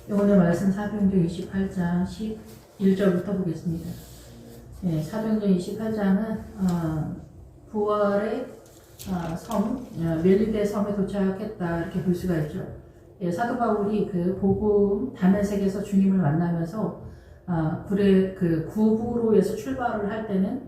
오늘 말씀 사도행전 28장 11절부터 보겠습니다. 사도행전 28장은 부활의 섬, 멜리데 섬에 도착했다 이렇게 볼 수가 있죠. 사도 바울이 그 복음 다메섹에서 주님을 만나면서 그 구부로에서 출발을 할 때는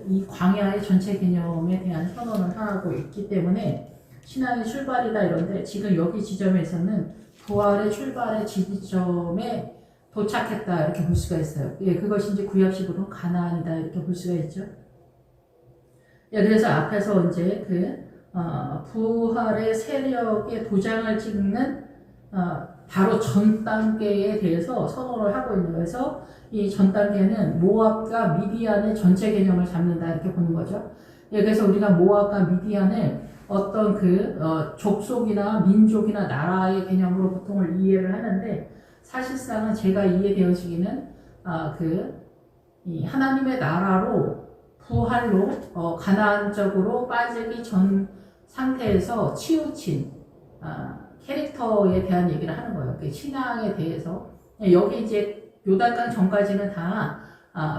이 광야의 전체 개념에 대한 선언을 하고 있기 때문에 신앙의 출발이다 이런데 지금 여기 지점에서는 부활의 출발의 지점에 도착했다 이렇게 볼 수가 있어요. 그것이 이제 구약식으로 가나안이다 이렇게 볼 수가 있죠. 그래서 앞에서 이제 부활의 세력의 도장을 찍는 바로 전 단계에 대해서 선언을 하고 있는 거예요. 그래서 이 전 단계는 모압과 미디안의 전체 개념을 잡는다 이렇게 보는 거죠. 그래서 우리가 모압과 미디안을 어떤 족속이나 민족이나 나라의 개념으로 보통을 이해를 하는데 사실상은 제가 이해되어지기는 이 하나님의 나라로 부활로 가나안적으로 빠지기 전 상태에서 치우친 캐릭터에 대한 얘기를 하는 거예요. 그 신앙에 대해서 여기 이제 요단강 전까지는 다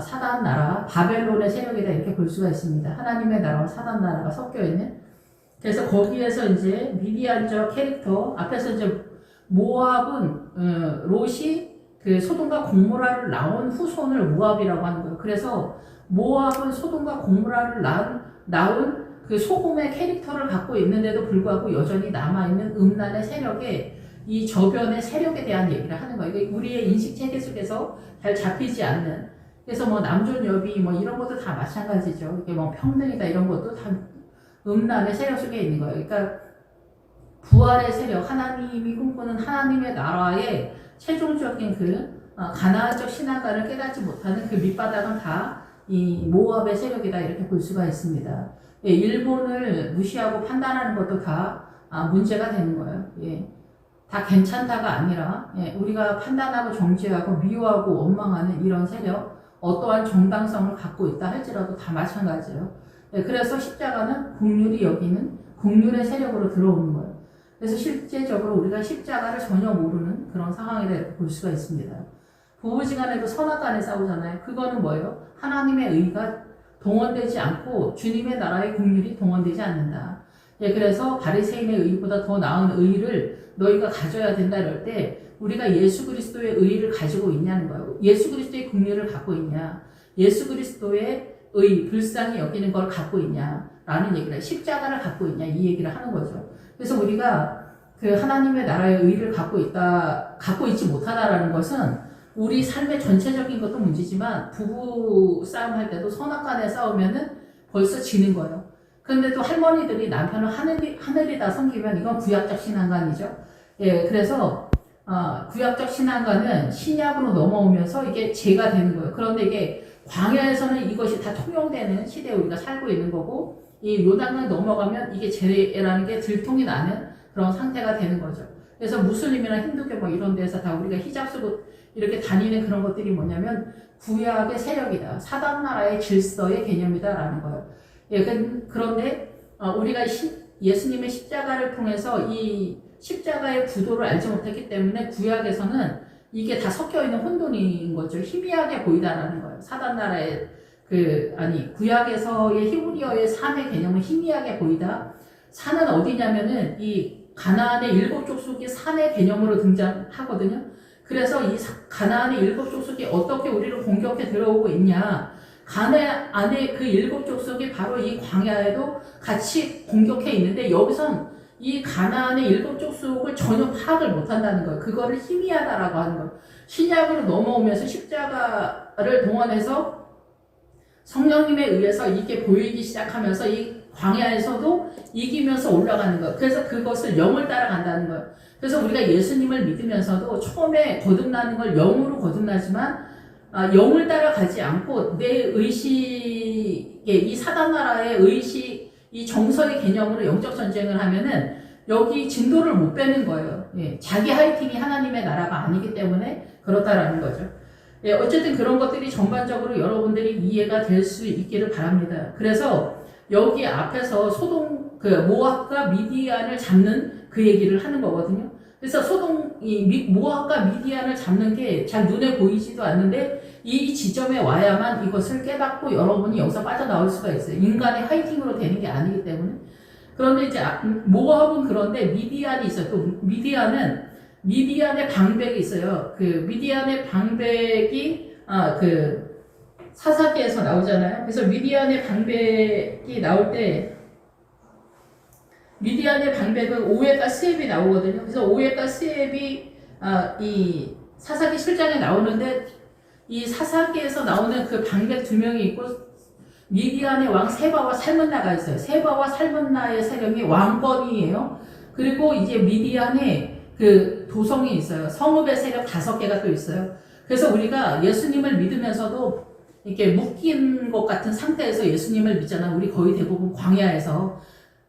사단 나라 바벨론의 세력이다 이렇게 볼 수가 있습니다. 하나님의 나라와 사단 나라가 섞여 있는. 그래서 거기에서 이제 미디안적 캐릭터 앞에서 이제 모압은 롯이 소돔과 고모라를 낳은 후손을 모압이라고 하는 거예요. 그래서 모압은 소돔과 고모라를 낳은 소돔의 캐릭터를 갖고 있는데도 불구하고 여전히 남아있는 음란의 세력에 이 저변의 세력에 대한 얘기를 하는 거예요. 이게 우리의 인식 체계 속에서 잘 잡히지 않는. 그래서 남존 여비 이런 것도 다 마찬가지죠. 이게 평등이다 이런 것도 다 음란의 세력 속에 있는 거예요. 그러니까 부활의 세력, 하나님이 꿈꾸는 하나님의 나라의 최종적인 가나안적 신앙관을 깨닫지 못하는 밑바닥은 다 이 모압의 세력이다 이렇게 볼 수가 있습니다. 일본을 무시하고 판단하는 것도 다 문제가 되는 거예요. 다 괜찮다가 아니라 우리가 판단하고 정죄하고 미워하고 원망하는 이런 세력, 어떠한 정당성을 갖고 있다 할지라도 다 마찬가지예요. 그래서 십자가는 국률이 여기는 국률의 세력으로 들어오는 거예요. 그래서 실제적으로 우리가 십자가를 전혀 모르는 그런 상황이다 이렇게 볼 수가 있습니다. 부부지간에도 선악간에 싸우잖아요. 그거는 뭐예요? 하나님의 의가 동원되지 않고 주님의 나라의 국률이 동원되지 않는다. 그래서 바리새인의 의보다 더 나은 의를 너희가 가져야 된다 이럴 때 우리가 예수 그리스도의 의를 가지고 있냐는 거예요. 예수 그리스도의 국률을 갖고 있냐? 예수 그리스도의 의, 불쌍히 여기는 걸 갖고 있냐라는 얘기를, 십자가를 갖고 있냐 이 얘기를 하는 거죠. 그래서 우리가 하나님의 나라의 의를 갖고 있지 못하다라는 것은 우리 삶의 전체적인 것도 문제지만 부부 싸움할 때도 선악간에 싸우면은 벌써 지는 거예요. 그런데 또 할머니들이 남편을 하늘이다 섬기면 이건 구약적 신앙관이죠. 그래서 구약적 신앙관은 신약으로 넘어오면서 이게 죄가 되는 거예요. 그런데 이게 광야에서는 이것이 다 통용되는 시대에 우리가 살고 있는 거고 이 요단강 넘어가면 이게 죄라는 게 들통이 나는 그런 상태가 되는 거죠. 그래서 무슬림이나 힌두교 이런 데서 다 우리가 히잡 쓰고 이렇게 다니는 그런 것들이 뭐냐면 구약의 세력이다. 사단 나라의 질서의 개념이다라는 거예요. 그런데 우리가 예수님의 십자가를 통해서 이 십자가의 구도를 알지 못했기 때문에 구약에서는 이게 다 섞여 있는 혼돈인 거죠. 희미하게 보이다라는 거예요. 사단 나라의 구약에서의 히브리어의 산의 개념은 희미하게 보이다. 산은 어디냐면은 이 가나안의 7족속이 산의 개념으로 등장하거든요. 그래서 이 가나안의 7족속이 어떻게 우리를 공격해 들어오고 있냐. 가나안의 그 7족속이 바로 이 광야에도 같이 공격해 있는데 여기선 이 가나안의 7족속을 전혀 파악을 못한다는 거예요. 그거를 희미하다라고 하는 거예요. 신약으로 넘어오면서 십자가를 동원해서 성령님에 의해서 이게 보이기 시작하면서 이 광야에서도 이기면서 올라가는 거예요. 그래서 그것을 영을 따라간다는 거예요. 그래서 우리가 예수님을 믿으면서도 처음에 거듭나는 걸 영으로 거듭나지만 영을 따라가지 않고 내 의식에 이 사단 나라의 의식, 이 정서의 개념으로 영적 전쟁을 하면은 여기 진도를 못 빼는 거예요. 자기 하이팅이 하나님의 나라가 아니기 때문에 그렇다라는 거죠. 어쨌든 그런 것들이 전반적으로 여러분들이 이해가 될 수 있기를 바랍니다. 그래서 여기 앞에서 모압과 미디안을 잡는 그 얘기를 하는 거거든요. 그래서 모압과 미디안을 잡는 게 잘 눈에 보이지도 않는데 이 지점에 와야만 이것을 깨닫고 여러분이 여기서 빠져나올 수가 있어요. 인간의 화이팅으로 되는 게 아니기 때문에. 그런데 이제 모압은 그런데 미디안이 있어요. 또 미디안의 방백이 있어요. 그 미디안의 방백이 그 사사기에서 나오잖아요. 그래서 미디안의 방백이 나올 때 미디안의 방백은 오헷과 스앱이 나오거든요. 그래서 오헷과 스앱이 이 사사기 7장에 나오는데 이 사사기에서 나오는 그 방백 두 명이 있고 미디안의 왕 세바와 살문나가 있어요. 세바와 살문나의 세력이 왕권이에요. 그리고 이제 미디안의 그 도성이 있어요. 성읍의 세력 5개가 또 있어요. 그래서 우리가 예수님을 믿으면서도 이렇게 묶인 것 같은 상태에서 예수님을 믿잖아. 우리 거의 대부분 광야에서.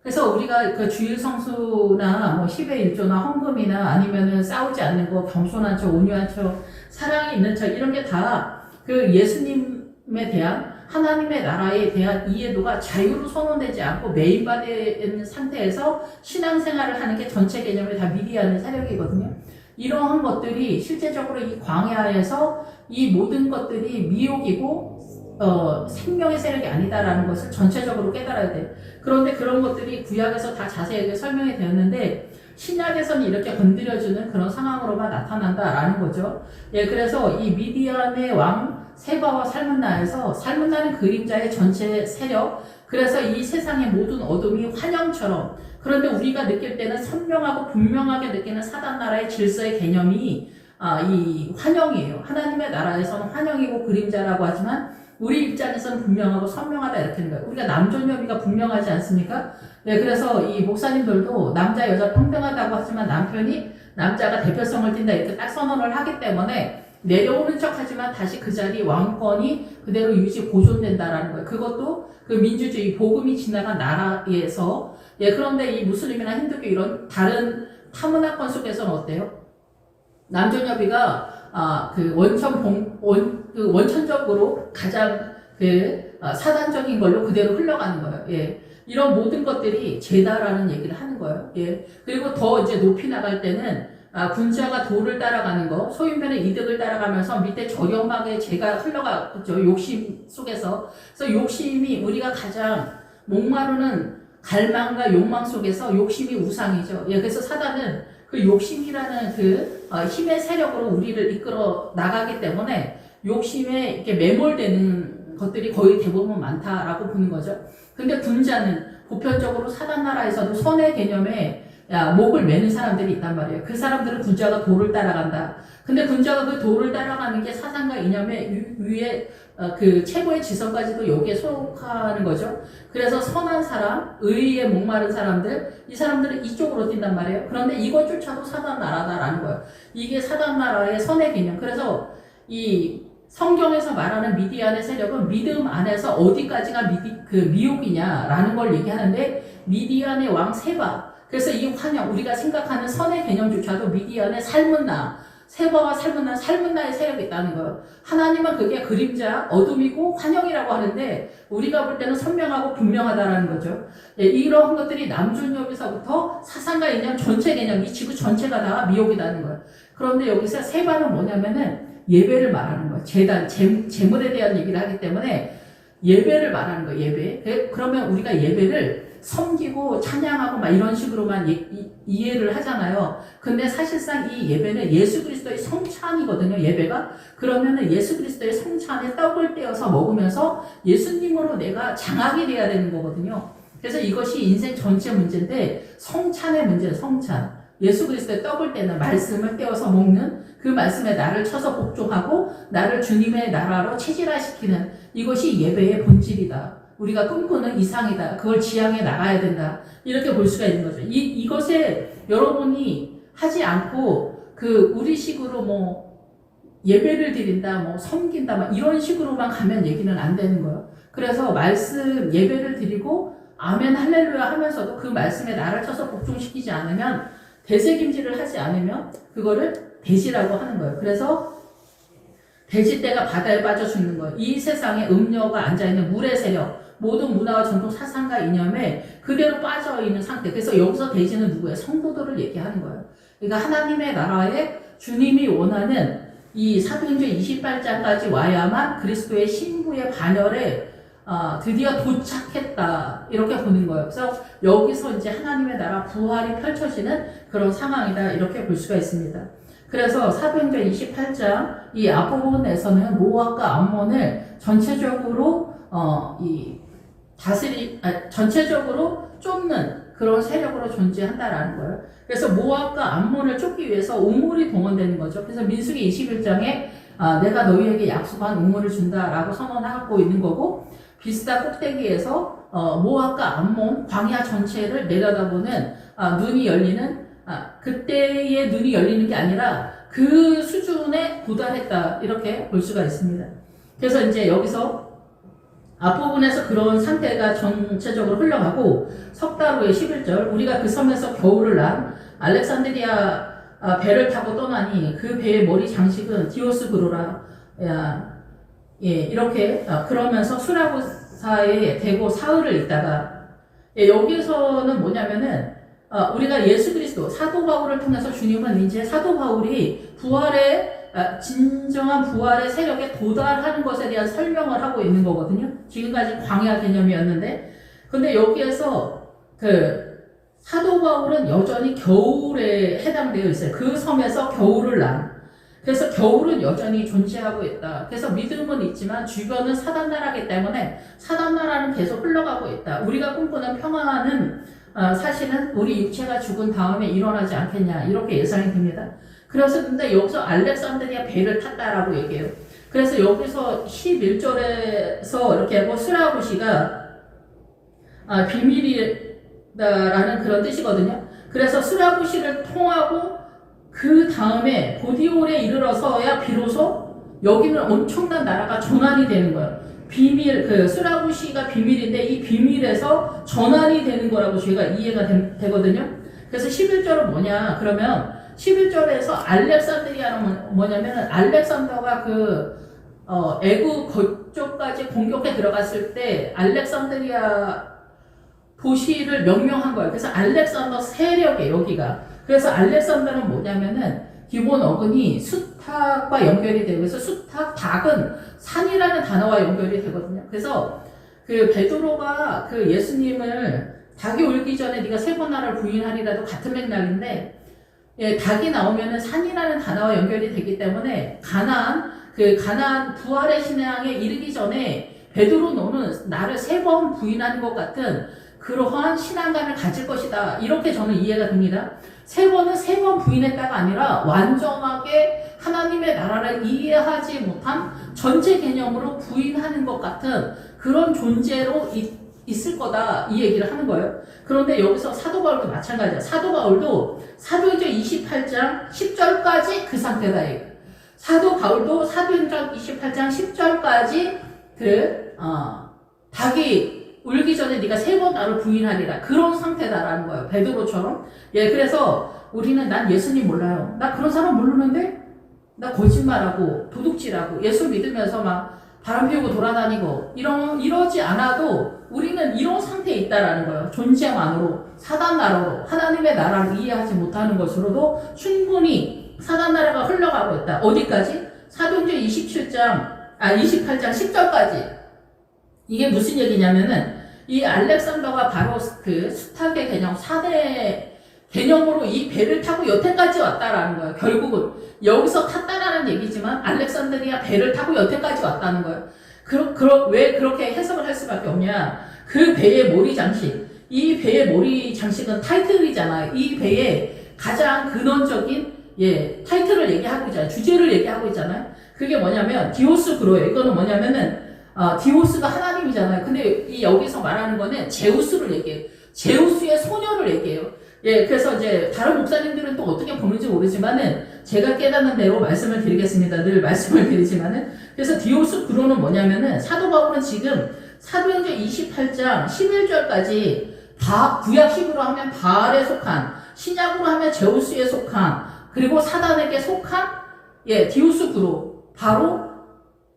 그래서 우리가 그 주일 성수나 뭐 10의 1조나 헌금이나 아니면은 싸우지 않는 거, 겸손한 척, 온유한 척, 사랑이 있는 척 이런 게 다 그 예수님에 대한 하나님의 나라에 대한 이해도가 자유로 선언되지 않고 매입받은 상태에서 신앙생활을 하는 게 전체 개념이 다 미디안의 세력이거든요. 이러한 것들이 실제적으로 이 광야에서 이 모든 것들이 미혹이고 생명의 세력이 아니다라는 것을 전체적으로 깨달아야 돼요. 그런데 그런 것들이 구약에서 다 자세하게 설명이 되었는데 신약에서는 이렇게 건드려주는 그런 상황으로만 나타난다라는 거죠. 예, 그래서 이 미디안의 왕 세바와 살문나에서 살문나는 그림자의 전체 세력, 그래서 이 세상의 모든 어둠이 환영처럼, 그런데 우리가 느낄 때는 선명하고 분명하게 느끼는 사단 나라의 질서의 개념이 이 환영이에요. 하나님의 나라에서는 환영이고 그림자라고 하지만 우리 입장에서는 분명하고 선명하다 이렇게 하는 거예요. 우리가 남존여비가 분명하지 않습니까? 네, 그래서 이 목사님들도 남자 여자 평등하다고 하지만 남자가 대표성을 띈다 이렇게 딱 선언을 하기 때문에 내려오는 척 하지만 다시 그 자리 왕권이 그대로 보존된다라는 거예요. 그것도 그 민주주의 복음이 지나간 나라에서. 예, 그런데 이 무슬림이나 힌두교 이런 다른 타문화권 속에서는 어때요? 남존여비가 그 원천적으로 가장 사단적인 걸로 그대로 흘러가는 거예요. 예. 이런 모든 것들이 죄다라는 얘기를 하는 거예요. 예. 그리고 더 이제 높이 나갈 때는 군자가 도를 따라가는 거, 소유면의 이득을 따라가면서 밑에 저렴하게 죄가 흘러가죠. 욕심 속에서. 그래서 욕심이 우리가 가장 목마르는 갈망과 욕망 속에서 욕심이 우상이죠. 예. 그래서 사단은 그 욕심이라는 힘의 세력으로 우리를 이끌어 나가기 때문에 욕심에 이렇게 매몰되는 것들이 거의 대부분 많다라고 보는 거죠. 근데 군자는 보편적으로 사단 나라에서도 선의 개념에 목을 매는 사람들이 있단 말이에요. 그 사람들은 군자가 도를 따라간다. 근데 군자가 그 도를 따라가는 게 사상과 이념의 위에 그 최고의 지성까지도 여기에 속하는 거죠. 그래서 선한 사람, 의의에 목마른 사람들, 이 사람들은 이쪽으로 뛴단 말이에요. 그런데 이것조차도 사단 나라다라는 거예요. 이게 사단 나라의 선의 개념. 그래서 이 성경에서 말하는 미디안의 세력은 믿음 안에서 어디까지가 미혹이냐라는 걸 얘기하는데 미디안의 왕 세바. 그래서 이 환영, 우리가 생각하는 선의 개념조차도 미디안의 세바와 살문나의 세력이 있다는 거예요. 하나님은 그게 그림자, 어둠이고 환영이라고 하는데 우리가 볼 때는 선명하고 분명하다라는 거죠. 예, 이런 것들이 남존여비서부터 사상과 이념 전체 개념, 이 지구 전체가 다 미혹이라는 거예요. 그런데 여기서 세바는 뭐냐면은 예배를 말하는 거예요. 재물에 대한 얘기를 하기 때문에 예배를 말하는 거예요. 예배. 그러면 우리가 예배를 섬기고 찬양하고 막 이런 식으로만 이해를 하잖아요. 근데 사실상 이 예배는 예수 그리스도의 성찬이거든요. 예배가. 그러면은 예수 그리스도의 성찬에 떡을 떼어서 먹으면서 예수님으로 내가 장악이 돼야 되는 거거든요. 그래서 이것이 인생 전체 문제인데 성찬의 문제는 성찬. 예수 그리스도의 떡을 떼는 말씀을 떼어서 먹는 그 말씀에 나를 쳐서 복종하고 나를 주님의 나라로 체질화시키는 이것이 예배의 본질이다. 우리가 꿈꾸는 이상이다. 그걸 지향해 나가야 된다. 이렇게 볼 수가 있는 거죠. 이것에 여러분이 하지 않고 우리식으로 예배를 드린다, 섬긴다, 이런 식으로만 가면 얘기는 안 되는 거예요. 그래서 말씀 예배를 드리고 아멘 할렐루야 하면서도 그 말씀에 나를 쳐서 복종시키지 않으면 대세김질을 하지 않으면 그거를 돼지라고 하는 거예요. 그래서 돼지떼가 바다에 빠져 죽는 거예요. 이 세상에 음녀가 앉아있는 물의 세력, 모든 문화와 전통 사상과 이념에 그대로 빠져있는 상태. 그래서 여기서 돼지는 누구예요? 성도들을 얘기하는 거예요. 그러니까 하나님의 나라에 주님이 원하는 이 사도행전 28장까지 와야만 그리스도의 신부의 반열에 드디어 도착했다 이렇게 보는 거예요. 그래서 여기서 이제 하나님의 나라 부활이 펼쳐지는 그런 상황이다 이렇게 볼 수가 있습니다. 그래서 사도행전 28장 이 앞부분에서는 모압과 암몬을 전체적으로 전체적으로 쫓는 그런 세력으로 존재한다라는 거예요. 그래서 모압과 암몬을 쫓기 위해서 우물이 동원되는 거죠. 그래서 민수기 21장에 내가 너희에게 약속한 우물을 준다라고 선언하고 있는 거고, 비스다 꼭대기에서 모압과 암몬 광야 전체를 내려다보는 눈이 열리는 그때의 눈이 열리는 게 아니라 그 수준에 도달했다 이렇게 볼 수가 있습니다. 그래서 이제 여기서 앞부분에서 그런 상태가 전체적으로 흘러가고 석 달 후에 11절 우리가 그 섬에서 겨울을 난 알렉산드리아 배를 타고 떠나니 그 배의 머리 장식은 디오스 그로라 이렇게 그러면서 수라구사에 대고 사흘을 있다가 여기서는 뭐냐면은 우리가 예수 그리스도 사도 바울을 통해서 주님은 이제 사도 바울이 부활의 진정한 부활의 세력에 도달하는 것에 대한 설명을 하고 있는 거거든요. 지금까지 광야 개념이었는데, 근데 여기에서 사도 바울은 여전히 겨울에 해당되어 있어요. 그 섬에서 겨울을 난. 그래서 겨울은 여전히 존재하고 있다. 그래서 믿음은 있지만 주변은 사단 나라이기 때문에 사단 나라는 계속 흘러가고 있다. 우리가 꿈꾸는 평화는 사실은 우리 육체가 죽은 다음에 일어나지 않겠냐 이렇게 예상이 됩니다. 그래서 근데 여기서 알렉산드리아 배를 탔다라고 얘기해요. 그래서 여기서 11절에서 이렇게 하고 수라구시가 비밀이다라는 그런 뜻이거든요. 그래서 수라구시를 통하고 그 다음에 보디올에 이르러서야 비로소 여기는 엄청난 나라가 전환이 되는 거예요. 수라구시가 비밀인데 이 비밀에서 전환이 되는 거라고 저희가 이해가 되거든요. 그래서 11절은 뭐냐 그러면 11절에서 알렉산드리아는 뭐냐면은 알렉산더가 애국 거쪽까지 공격에 들어갔을 때 알렉산드리아 도시를 명명한 거예요. 그래서 알렉산더 세력에 여기가. 그래서 알렉산더는 뭐냐면은 기본 어근이 수탉과 연결이 되고, 그래서 수탉, 닭은 산이라는 단어와 연결이 되거든요. 그래서 베드로가 예수님을 닭이 울기 전에 네가 3번 나를 부인하리라도 같은 맥락인데, 닭이 나오면은 산이라는 단어와 연결이 되기 때문에 가나안 부활의 신앙에 이르기 전에 베드로 너는 나를 3번 부인하는 것 같은 그러한 신앙관을 가질 것이다. 이렇게 저는 이해가 됩니다. 3번은 3번 부인했다가 아니라 완전하게 하나님의 나라를 이해하지 못한 전체 개념으로 부인하는 것 같은 그런 존재로 있을 거다 이 얘기를 하는 거예요. 그런데 여기서 사도 바울도 마찬가지야. 사도 바울도 사도행전 28장 10절까지 그 상태다. 사도 바울도 사도행전 28장 10절까지 닭이 울기 전에 네가 3번 나를 부인하리라 그런 상태다라는 거예요. 베드로처럼. 그래서 우리는 난 예수님 몰라요. 나 그런 사람 모르는데 나 거짓말하고 도둑질하고 예수 믿으면서 막 바람 피우고 돌아다니고 이러지 않아도 우리는 이런 상태에 있다라는 거예요. 존재만으로 사단 나라로 하나님의 나라를 이해하지 못하는 것으로도 충분히 사단 나라가 흘러가고 있다. 어디까지? 사도행전 28장 10절까지. 이게 무슨 얘기냐면은 이 알렉산더가 바로 수탉의 개념 4대 개념으로 이 배를 타고 여태까지 왔다라는 거예요. 결국은 여기서 탔다라는 얘기지만 알렉산드리아 배를 타고 여태까지 왔다는 거예요. 왜 그렇게 해석을 할 수밖에 없냐? 그 배의 모리 장식, 이 배의 모리 장식은 타이틀이잖아요. 이 배의 가장 근원적인 타이틀을 얘기하고 있잖아요. 주제를 얘기하고 있잖아요. 그게 뭐냐면 디오스 그로예요. 이거는 뭐냐면은 디오스가 하나님이잖아요. 근데 여기서 말하는 거는 제우스를 얘기해요. 제우스의 소녀를 얘기해요. 그래서 이제 다른 목사님들은 또 어떻게 보는지 모르지만은 제가 깨닫는 대로 말씀을 드리겠습니다. 늘 말씀을 드리지만은 그래서 디오스 그로는 뭐냐면은 사도 바울은 지금 사도행전 28장 11절까지 구약식으로 하면 바알에 속한, 신약으로 하면 제우스에 속한, 그리고 사단에게 속한 디오스 그로 바로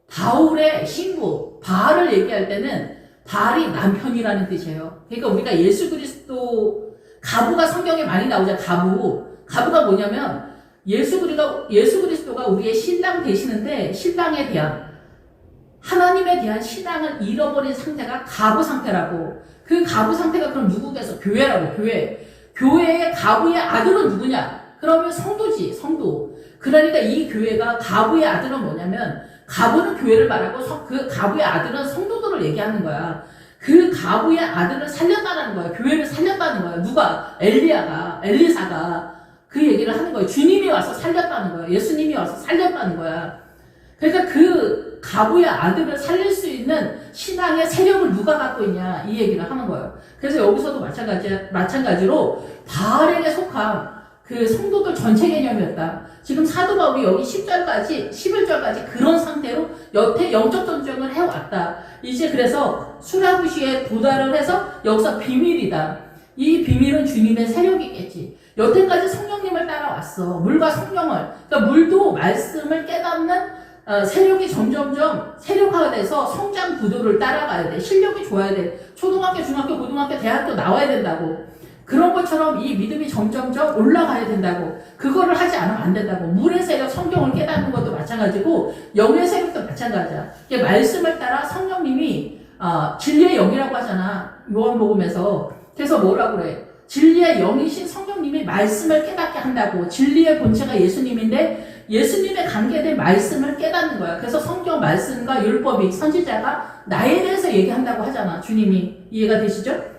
바울의 신부 바알을 얘기할 때는 바알이 남편이라는 뜻이에요. 그러니까 우리가 예수 그리스도 가부가 성경에 많이 나오죠. 가부가 뭐냐면 예수 그리스도가 우리의 신랑 되시는데 신랑에 대한 하나님에 대한 신앙을 잃어버린 상태가 가부 상태라고. 그 가부 상태가 그럼 누구겠어? 교회라고. 교회의 가부의 아들은 누구냐? 그러면 성도지, 성도. 그러니까 이 교회가 가부의 아들은 뭐냐면 가부는 교회를 말하고 그 가부의 아들은 성도들을 얘기하는 거야. 그 가부의 아들을 살렸다는 거야. 교회를 살렸다는 거야. 누가? 엘리사가 그 얘기를 하는 거예요. 주님이 와서 살렸다는 거야. 예수님이 와서 살렸다는 거야. 그러니까 그 가부의 아들을 살릴 수 있는 신앙의 세력을 누가 갖고 있냐 이 얘기를 하는 거예요. 그래서 여기서도 마찬가지로 바알에게 속한 그 성도들 전체 개념이었다. 지금 사도 바울이 여기 10절까지 11절까지 그런 상태로 여태 영적 전쟁을 해왔다. 이제 그래서 수라구시에 도달을 해서 여기서 비밀이다. 이 비밀은 주님의 세력이겠지. 여태까지 성령님을 따라왔어. 물과 성령을. 그러니까 물도 말씀을 깨닫는 세력이 점점점 세력화가 돼서 성장 구도를 따라가야 돼. 실력이 좋아야 돼. 초등학교, 중학교, 고등학교, 대학교 나와야 된다고. 그런 것처럼 이 믿음이 점점점 올라가야 된다고. 그거를 하지 않으면 안 된다고. 물의 세력, 성경을 깨닫는 것도 마찬가지고 영의 세력도 마찬가지야. 이게 말씀을 따라 성령님이 진리의 영이라고 하잖아. 요한복음에서. 그래서 뭐라고 그래? 진리의 영이신 성령님이 말씀을 깨닫게 한다고. 진리의 본체가 예수님인데 예수님의 관계된 말씀을 깨닫는 거야. 그래서 성경 말씀과 율법이 선지자가 나에 대해서 얘기한다고 하잖아. 주님이. 이해가 되시죠?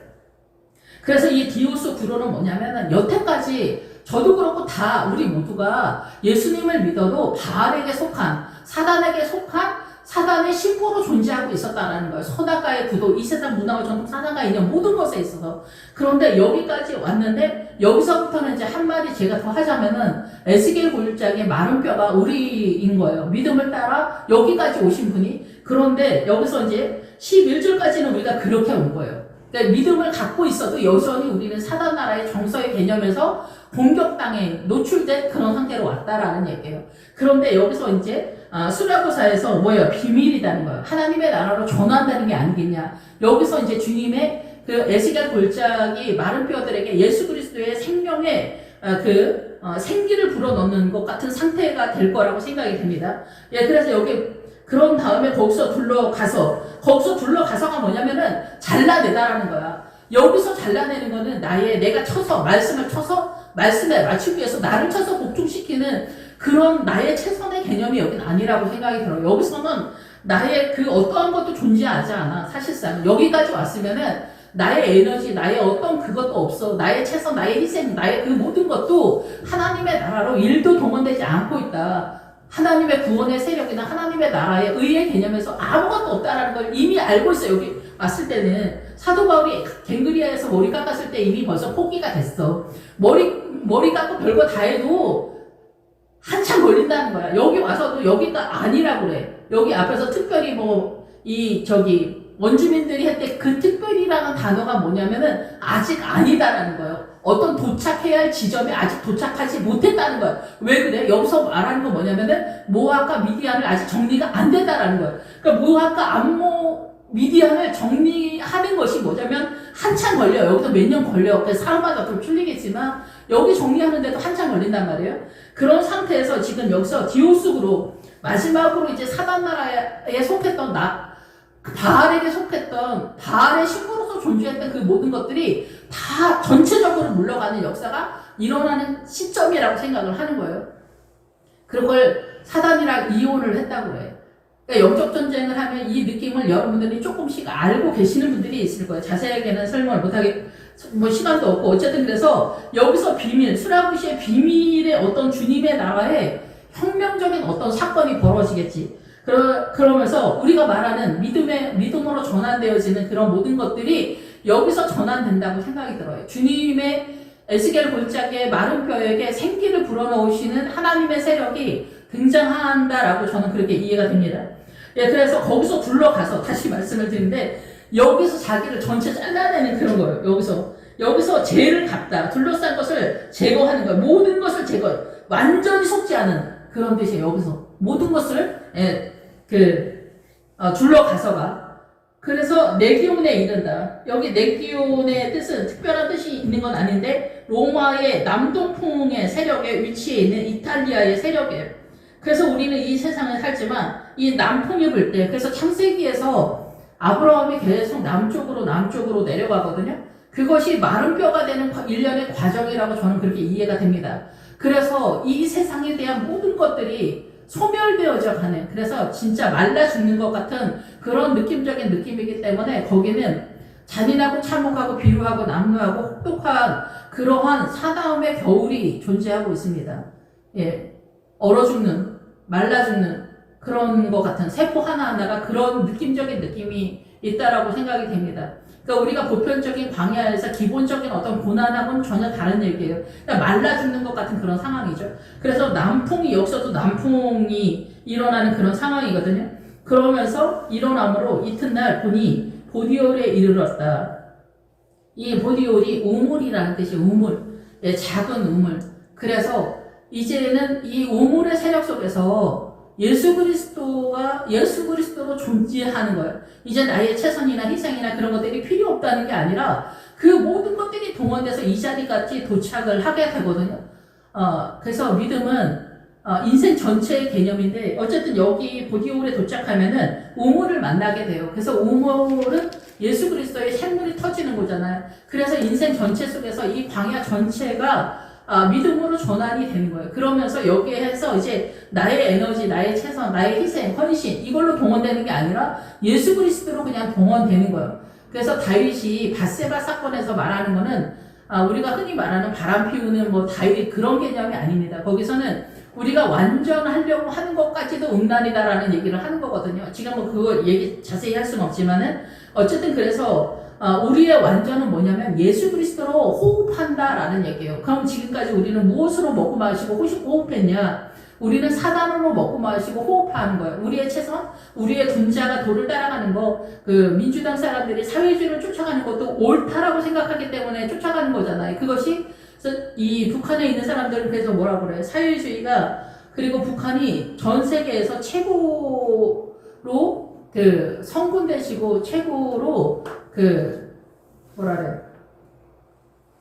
그래서 이 디오스 구로는 뭐냐면은 여태까지 저도 그렇고 다 우리 모두가 예수님을 믿어도 바알에게 속한 사단에게 속한 사단의 신부로 존재하고 있었다라는 거예요. 선악과의 구도, 이 세상 문화와 전통, 사상과 인연 모든 것에 있어서. 그런데 여기까지 왔는데 여기서부터는 이제 한마디 제가 더 하자면은 에스겔 골짜기의 마른 뼈가 우리인 거예요. 믿음을 따라 여기까지 오신 분이. 그런데 여기서 이제 11절까지는 우리가 그렇게 온 거예요. 그러니까 믿음을 갖고 있어도 여전히 우리는 사단 나라의 정서의 개념에서 공격당해 노출된 그런 상태로 왔다라는 얘기예요. 그런데 여기서 이제 수라고사에서 뭐예요? 비밀이라는 거예요. 하나님의 나라로 전환되는 게 아니겠냐. 여기서 이제 주님의 그 에스겔 골짜기 마른 뼈들에게 예수 그리스도의 생명의 생기를 불어넣는 것 같은 상태가 될 거라고 생각이 됩니다. 예, 그래서 여기 그런 다음에 거기서 둘러가서가 뭐냐면은 잘라내다라는 거야. 여기서 잘라내는 거는 내가 말씀을 쳐서 말씀에 맞추기 위해서 나를 쳐서 복종시키는 그런 나의 최선의 개념이 여긴 아니라고 생각이 들어요. 여기서는 나의 그 어떠한 것도 존재하지 않아. 사실상 여기까지 왔으면은 나의 에너지, 나의 어떤 그것도 없어. 나의 최선, 나의 희생, 나의 그 모든 것도 하나님의 나라로 일도 동원되지 않고 있다. 하나님의 구원의 세력이나 하나님의 나라의 의의 개념에서 아무것도 없다라는 걸 이미 알고 있어. 여기 왔을 때는 사도 바울이 갱그리아에서 머리 깎았을 때 이미 벌써 포기가 됐어. 머리 깎고 별거 다 해도 한참 걸린다는 거야. 여기 와서도 여기가 아니라고 그래. 여기 앞에서 특별히 원주민들이 할 때 그 특별히라는 단어가 뭐냐면은 아직 아니다라는 거예요. 어떤 도착해야 할 지점에 아직 도착하지 못했다는 거예요. 왜 그래? 여기서 말하는 건 뭐냐면은 모압과 미디안을 아직 정리가 안 됐다라는 거예요. 그러니까 모압과 암모 미디안을 정리하는 것이 뭐냐면 한참 걸려요. 여기서 몇 년 걸려요. 그래서 사람마다 좀 틀리겠지만 여기 정리하는데도 한참 걸린단 말이에요. 그런 상태에서 지금 여기서 디오스구로 마지막으로 이제 사단 나라에 속했던 바알에게 속했던 바알의 신부로서 존재했던 그 모든 것들이 다 전체적으로 물러가는 역사가 일어나는 시점이라고 생각을 하는 거예요. 그걸 사단이랑 이혼을 했다고 그래요. 그러니까 영적 전쟁을 하면 이 느낌을 여러분들이 조금씩 알고 계시는 분들이 있을 거예요. 자세하게는 설명을 못하게 시간도 없고 어쨌든 그래서 여기서 수라구시의 비밀의 어떤 주님의 나라에 혁명적인 어떤 사건이 벌어지겠지. 그러면서 우리가 말하는 믿음으로 전환되어지는 그런 모든 것들이 여기서 전환된다고 생각이 들어요. 주님의 에스겔 골짜기의 마른 뼈에게 생기를 불어넣으시는 하나님의 세력이 등장한다라고 저는 그렇게 이해가 됩니다. 예, 그래서 거기서 둘러가서 다시 말씀을 드리는데 여기서 자기를 전체 잘라내는 그런 거예요. 여기서 죄를 갚다. 둘러싼 것을 제거하는 거예요. 모든 것을 완전히 속지 않은 그런 뜻이에요. 여기서 모든 것을 둘러가서가. 그래서 네기온에 이른다. 여기 네기온의 뜻은 특별한 뜻이 있는 건 아닌데 로마의 남동풍의 세력에 위치해 있는 이탈리아의 세력이에요. 그래서 우리는 이 세상을 살지만 이 남풍이 불 때, 그래서 창세기에서 아브라함이 계속 남쪽으로 내려가거든요. 그것이 마른 뼈가 되는 일련의 과정이라고 저는 그렇게 이해가 됩니다. 그래서 이 세상에 대한 모든 것들이 소멸되어져 가는, 그래서 진짜 말라 죽는 것 같은 그런 느낌적인 느낌이기 때문에 거기는 잔인하고 참혹하고 비루하고 남루하고 혹독한 그러한 사다움의 겨울이 존재하고 있습니다. 예, 얼어 죽는, 말라 죽는 그런 것 같은 세포 하나하나가 그런 느낌적인 느낌이 있다라고 생각이 됩니다. 그러니까 우리가 보편적인 광야에서 기본적인 어떤 고난하고는 전혀 다른 얘기예요. 그러니까 말라 죽는 것 같은 그런 상황이죠. 그래서 남풍이, 여기서도 남풍이 일어나는 그런 상황이거든요. 그러면서 일어나므로 이튿날 보니 보디올에 이르렀다. 이 보디올이 우물이라는 뜻이 우물, 예, 작은 우물. 그래서 이제는 이 우물의 세력 속에서 예수 그리스도로 존재하는 거예요. 이제 나의 최선이나 희생이나 그런 것들이 필요 없다는 게 아니라 그 모든 것들이 동원돼서 이 자리까지 도착을 하게 되거든요. 그래서 믿음은 인생 전체의 개념인데 어쨌든 여기 보디올에 도착하면은 우물을 만나게 돼요. 그래서 우물은 예수 그리스도의 샘물이 터지는 거잖아요. 그래서 인생 전체 속에서 이 광야 전체가 믿음으로 전환이 되는 거예요. 그러면서 여기에서 이제 나의 에너지, 나의 최선, 나의 희생, 헌신 이걸로 동원되는 게 아니라 예수 그리스도로 그냥 동원되는 거예요. 그래서 다윗이 밧세바 사건에서 말하는 거는 우리가 흔히 말하는 바람 피우는 뭐 다윗 그런 개념이 아닙니다. 거기서는 우리가 완전하려고 하는 것까지도 음란이다라는 얘기를 하는 거거든요. 지금 뭐 그거 얘기 자세히 할 수는 없지만은 어쨌든 그래서 우리의 완전은 뭐냐면 예수 그리스도로 호흡한다라는 얘기예요. 그럼 지금까지 우리는 무엇으로 먹고 마시고 호흡했냐? 우리는 사단으로 먹고 마시고 호흡하는 거예요. 우리의 최선, 우리의 군자가 도를 따라가는 거, 그 민주당 사람들이 사회주의를 쫓아가는 것도 옳다라고 생각하기 때문에 쫓아가는 거잖아요. 그것이 이 북한에 있는 사람들은 그래서 뭐라고 그래요? 사회주의가, 그리고 북한이 전 세계에서 최고로 그 성군 되시고 최고로 그 뭐라 그래?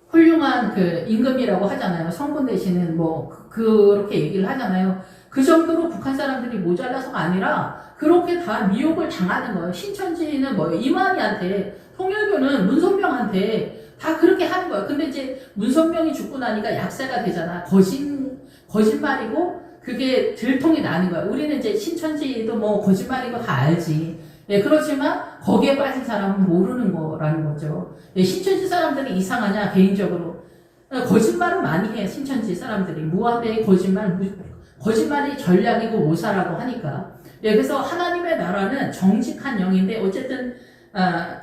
훌륭한 그 임금이라고 하잖아요. 성군 되시는 뭐 그렇게 얘기를 하잖아요. 그 정도로 북한 사람들이 모자라서가 아니라 그렇게 다 미혹을 당하는 거예요. 신천지는 뭐예요? 이만희한테, 통일교는 문선명한테 다 그렇게 하는 거예요. 근데 이제 문선명이 죽고 나니까 약세가 되잖아. 거짓말이고 그게 들통이 나는 거야. 우리는 이제 신천지도 뭐 거짓말이고 다 알지. 예, 그렇지만 거기에 빠진 사람은 모르는 거라는 거죠. 예, 신천지 사람들이 이상하냐, 개인적으로. 거짓말을 많이 해, 신천지 사람들이. 무한대의 거짓말이 전략이고 모사라고 하니까. 예, 그래서 하나님의 나라는 정직한 영인데, 어쨌든,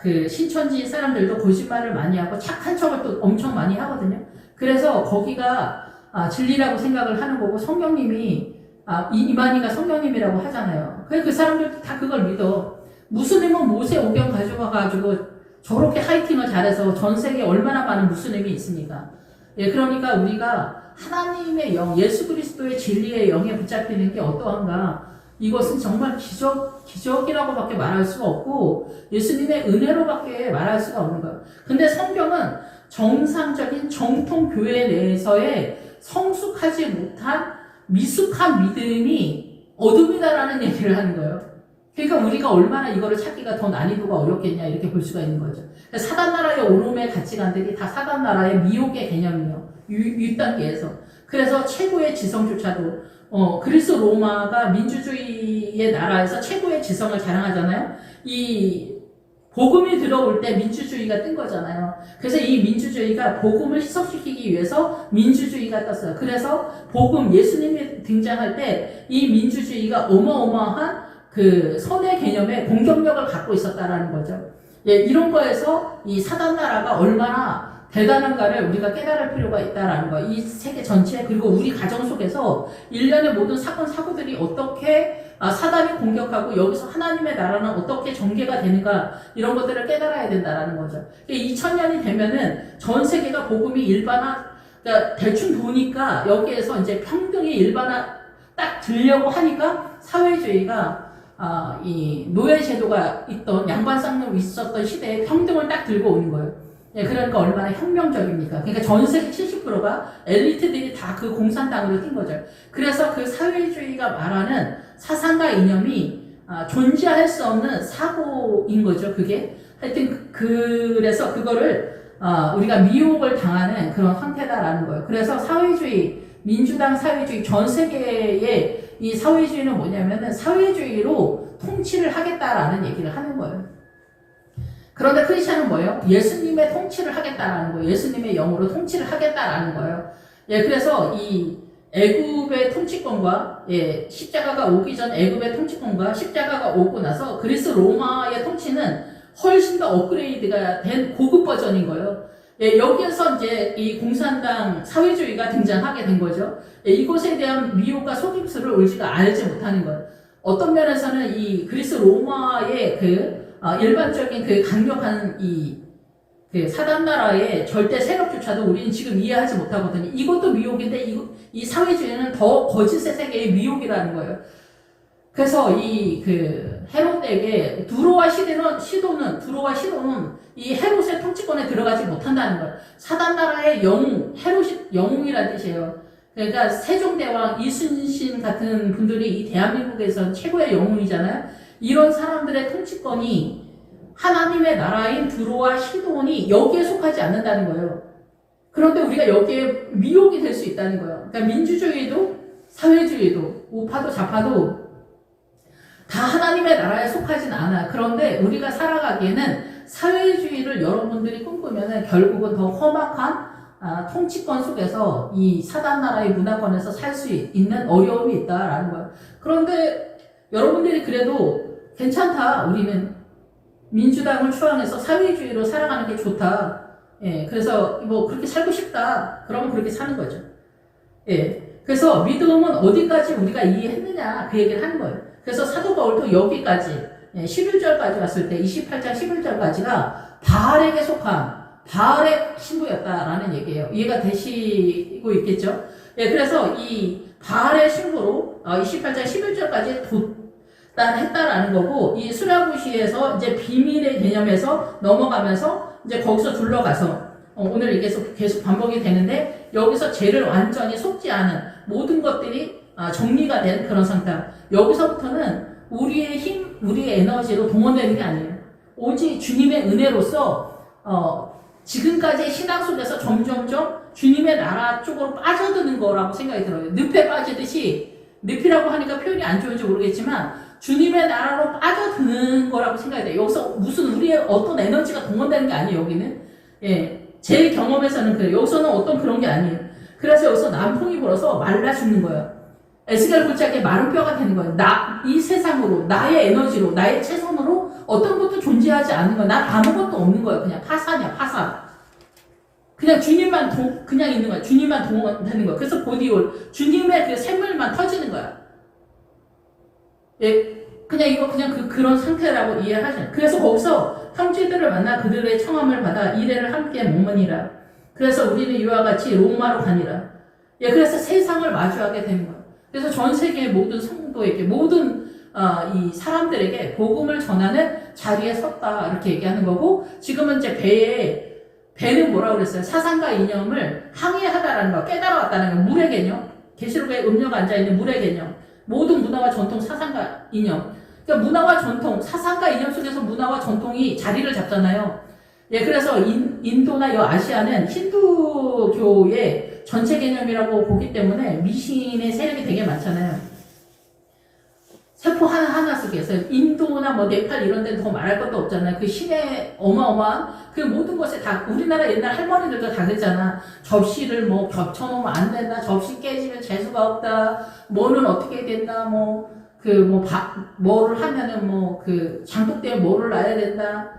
그 신천지 사람들도 거짓말을 많이 하고 착한 척을 또 엄청 많이 하거든요. 그래서 거기가 진리라고 생각을 하는 거고, 성령님이, 이만희가 성령님이라고 하잖아요. 그 사람들도 다 그걸 믿어. 무슬림은 모세 오경 가져와가지고 저렇게 하이팅을 잘해서 전 세계에 얼마나 많은 무슬림이 있습니까? 예, 그러니까 우리가 하나님의 영, 예수 그리스도의 진리의 영에 붙잡히는 게 어떠한가? 이것은 정말 기적이라고밖에 말할 수가 없고 예수님의 은혜로밖에 말할 수가 없는 거예요. 근데 성경은 정상적인 정통 교회 내에서의 성숙하지 못한 미숙한 믿음이 어둠이다라는 얘기를 하는 거예요. 그러니까 우리가 얼마나 이거를 찾기가 더 난이도가 어렵겠냐 이렇게 볼 수가 있는 거죠. 사단 나라의 오름의 가치관들이 다 사단 나라의 미혹의 개념이에요. 윗단계에서. 그래서 최고의 지성조차도 그리스 로마가 민주주의의 나라에서 최고의 지성을 자랑하잖아요. 이 복음이 들어올 때 민주주의가 뜬 거잖아요. 그래서 이 민주주의가 복음을 희석시키기 위해서 민주주의가 떴어요. 그래서 복음, 예수님이 등장할 때 이 민주주의가 어마어마한 그 선의 개념에 공격력을 갖고 있었다라는 거죠. 예, 이런 거에서 이 사단 나라가 얼마나 대단한가를 우리가 깨달을 필요가 있다라는 거. 이 세계 전체, 그리고 우리 가정 속에서 일련의 모든 사건, 사고들이 어떻게 사단이 공격하고 여기서 하나님의 나라는 어떻게 전개가 되는가, 이런 것들을 깨달아야 된다라는 거죠. 2000년이 되면은 전 세계가 복음이 그러니까 대충 보니까 여기에서 이제 평등이 딱 들려고 하니까 사회주의가 이 노예 제도가 있던 양반 쌍놈이 있었던 시대에 평등을 딱 들고 오는 거예요. 예, 그러니까 얼마나 혁명적입니까? 그러니까 전 세계 70%가 엘리트들이 다 그 공산당으로 뛴 거죠. 그래서 그 사회주의가 말하는 사상과 이념이 존재할 수 없는 사고인 거죠. 그게 하여튼 그래서 그거를 우리가 미혹을 당하는 그런 상태다라는 거예요. 그래서 사회주의, 민주당 사회주의, 전 세계의 이 사회주의는 뭐냐면은 사회주의로 통치를 하겠다라는 얘기를 하는 거예요. 그런데 크리스천은 뭐예요? 예수님의 통치를 하겠다라는 거예요. 예수님의 영으로 통치를 하겠다라는 거예요. 예, 그래서 이 애굽의 통치권과 십자가가 오기 전 애굽의 통치권과 십자가가 오고 나서 그리스 로마의 통치는 훨씬 더 업그레이드가 된 고급 버전인 거예요. 예, 여기에서 이제 이 공산당 사회주의가 등장하게 된 거죠. 예, 이것에 대한 미혹과 속임수를 우리가 알지 못하는 거예요. 어떤 면에서는 이 그리스 로마의 일반적인 강력한 그 사단나라의 절대 세력조차도 우리는 지금 이해하지 못하거든요. 이것도 미혹인데 이 사회주의는 더 거짓의 세계의 미혹이라는 거예요. 그래서 헤롯에게 두로와 시도는 이 헤롯의 통치권에 들어가지 못한다는 거예요. 사단나라의 영웅, 헤롯이 영웅이라는 뜻이에요. 그러니까 세종대왕 이순신 같은 분들이 이 대한민국에서 최고의 영웅이잖아요. 이런 사람들의 통치권이 하나님의 나라인 두로와 시돈이 여기에 속하지 않는다는 거예요. 그런데 우리가 여기에 미혹이 될 수 있다는 거예요. 그러니까 민주주의도 사회주의도 우파도 좌파도 다 하나님의 나라에 속하진 않아. 그런데 우리가 살아가기에는 사회주의를 여러분들이 꿈꾸면은 결국은 더 험악한 통치권 속에서 이 사단나라의 문화권에서 살 수 있는 어려움이 있다라는 거예요. 그런데 여러분들이 그래도 괜찮다. 우리는 민주당을 추앙해서 사회주의로 살아가는 게 좋다. 예, 그래서 뭐 그렇게 살고 싶다. 그러면 그렇게 사는 거죠. 예, 그래서 믿음은 어디까지 우리가 이해했느냐 그 얘기를 하는 거예요. 그래서 사도 바울도 여기까지 11절까지 왔을 때 28장 11절까지가 바알에게 속한 바알의 신부였다라는 얘기예요. 이해가 되시고 있겠죠? 예, 그래서 이 바알의 신부로 28장 11절까지 도달했다라는 거고, 이 수라구시에서 이제 비밀의 개념에서 넘어가면서 이제 거기서 둘러가서 오늘 이게 계속 반복이 되는데, 여기서 죄를 완전히 속지 않은 모든 것들이 정리가 된 그런 상태. 여기서부터는 우리의 힘, 우리의 에너지로 동원되는 게 아니에요. 오직 주님의 은혜로서 지금까지의 신앙 속에서 점점점 주님의 나라 쪽으로 빠져드는 거라고 생각이 들어요. 늪에 빠지듯이, 늪이라고 하니까 표현이 안 좋은지 모르겠지만 주님의 나라로 빠져드는 거라고 생각이 돼요. 여기서 무슨 우리의 어떤 에너지가 동원되는 게 아니에요. 여기는 제 경험에서는 그래요. 여기서는 어떤 그런 게 아니에요. 그래서 여기서 남풍이 불어서 말라 죽는 거예요. 에스겔 골짜기에 마른 뼈가 되는 거예요. 이 세상으로, 나의 에너지로, 나의 최선으로 어떤 것도 존재하지 않는 거예요. 난 아무것도 없는 거예요. 그냥 파산이야, 파산. 그냥 주님만 그냥 있는 거야. 주님만 동원되는 거야. 그래서 보디올, 주님의 그 샘물만 터지는 거야. 예, 그냥 그런 상태라고 이해하시는. 그래서 거기서 형제들을 만나 그들의 청함을 받아 이래를 함께 머무니라. 그래서 우리는 이와 같이 로마로 가니라. 예, 그래서 세상을 마주하게 되는 거야. 그래서 전 세계의 모든 성도에게, 모든 이 사람들에게 복음을 전하는 자리에 섰다 이렇게 얘기하는 거고, 지금은 이제 배는 뭐라고 그랬어요? 사상과 이념을 항해하다라는 거, 깨달아왔다는 거, 물의 개념, 계시록에 음료가 앉아있는 물의 개념, 모든 문화와 전통, 사상과 이념. 그러니까 문화와 전통, 사상과 이념 속에서 문화와 전통이 자리를 잡잖아요. 예, 그래서 인도나 아시아는 힌두교의 전체 개념이라고 보기 때문에 미신의 세력이 되게 많잖아요. 세포 하나 속에서 인도나 네팔 이런 데는 더 말할 것도 없잖아요. 그 신의 어마어마한 그 모든 것에 다, 우리나라 옛날 할머니들도 다 그랬잖아. 접시를 겹쳐놓으면 안 된다. 접시 깨지면 재수가 없다. 뭐는 어떻게 된다. 뭐를 하면은 장독대에 뭐를 놔야 된다.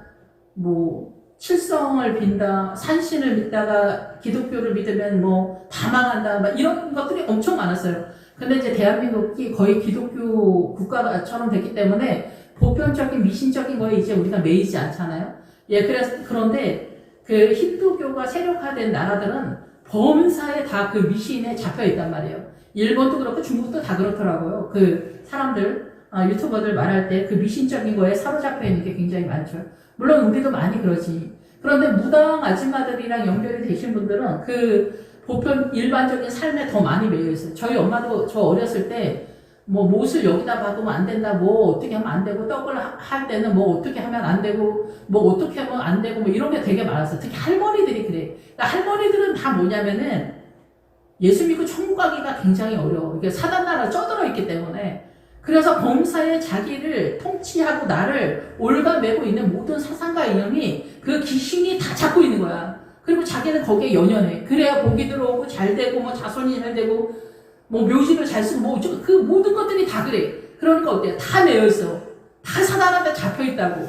칠성을 빈다, 산신을 믿다가 기독교를 믿으면 다 망한다, 이런 것들이 엄청 많았어요. 근데 이제 대한민국이 거의 기독교 국가처럼 됐기 때문에 보편적인 미신적인 거에 이제 우리가 매이지 않잖아요. 예, 그런데 그 힌두교가 세력화된 나라들은 범사에 다 그 미신에 잡혀 있단 말이에요. 일본도 그렇고 중국도 다 그렇더라고요. 그 사람들, 유튜버들 말할 때 그 미신적인 거에 사로잡혀 있는 게 굉장히 많죠. 물론 우리도 많이 그러지. 그런데 무당 아줌마들이랑 연결이 되신 분들은 그 보편 일반적인 삶에 더 많이 매여 있어요. 저희 엄마도 저 어렸을 때 뭐 못을 여기다 박으면 안 된다, 뭐 어떻게 하면 안 되고, 떡을 할 때는 뭐 어떻게 하면 안 되고, 뭐 어떻게 하면 안 되고, 뭐 이런 게 되게 많았어요. 특히 할머니들이 그래. 그러니까 할머니들은 다 뭐냐면은 예수 믿고 천국 가기가 굉장히 어려워. 이게 사단 나라 쪄들어 있기 때문에. 그래서 범사에 자기를 통치하고 나를 올가매고 있는 모든 사상과 이념이 그 귀신이 다 잡고 있는 거야. 그리고 자기는 거기에 연연해. 그래야 복이 들어오고 잘 되고 뭐 자손이 잘 되고 뭐 묘지를 잘 쓰고 뭐 그 모든 것들이 다 그래. 그러니까 어때요? 다 매여 있어. 다 사단한테 잡혀 있다고.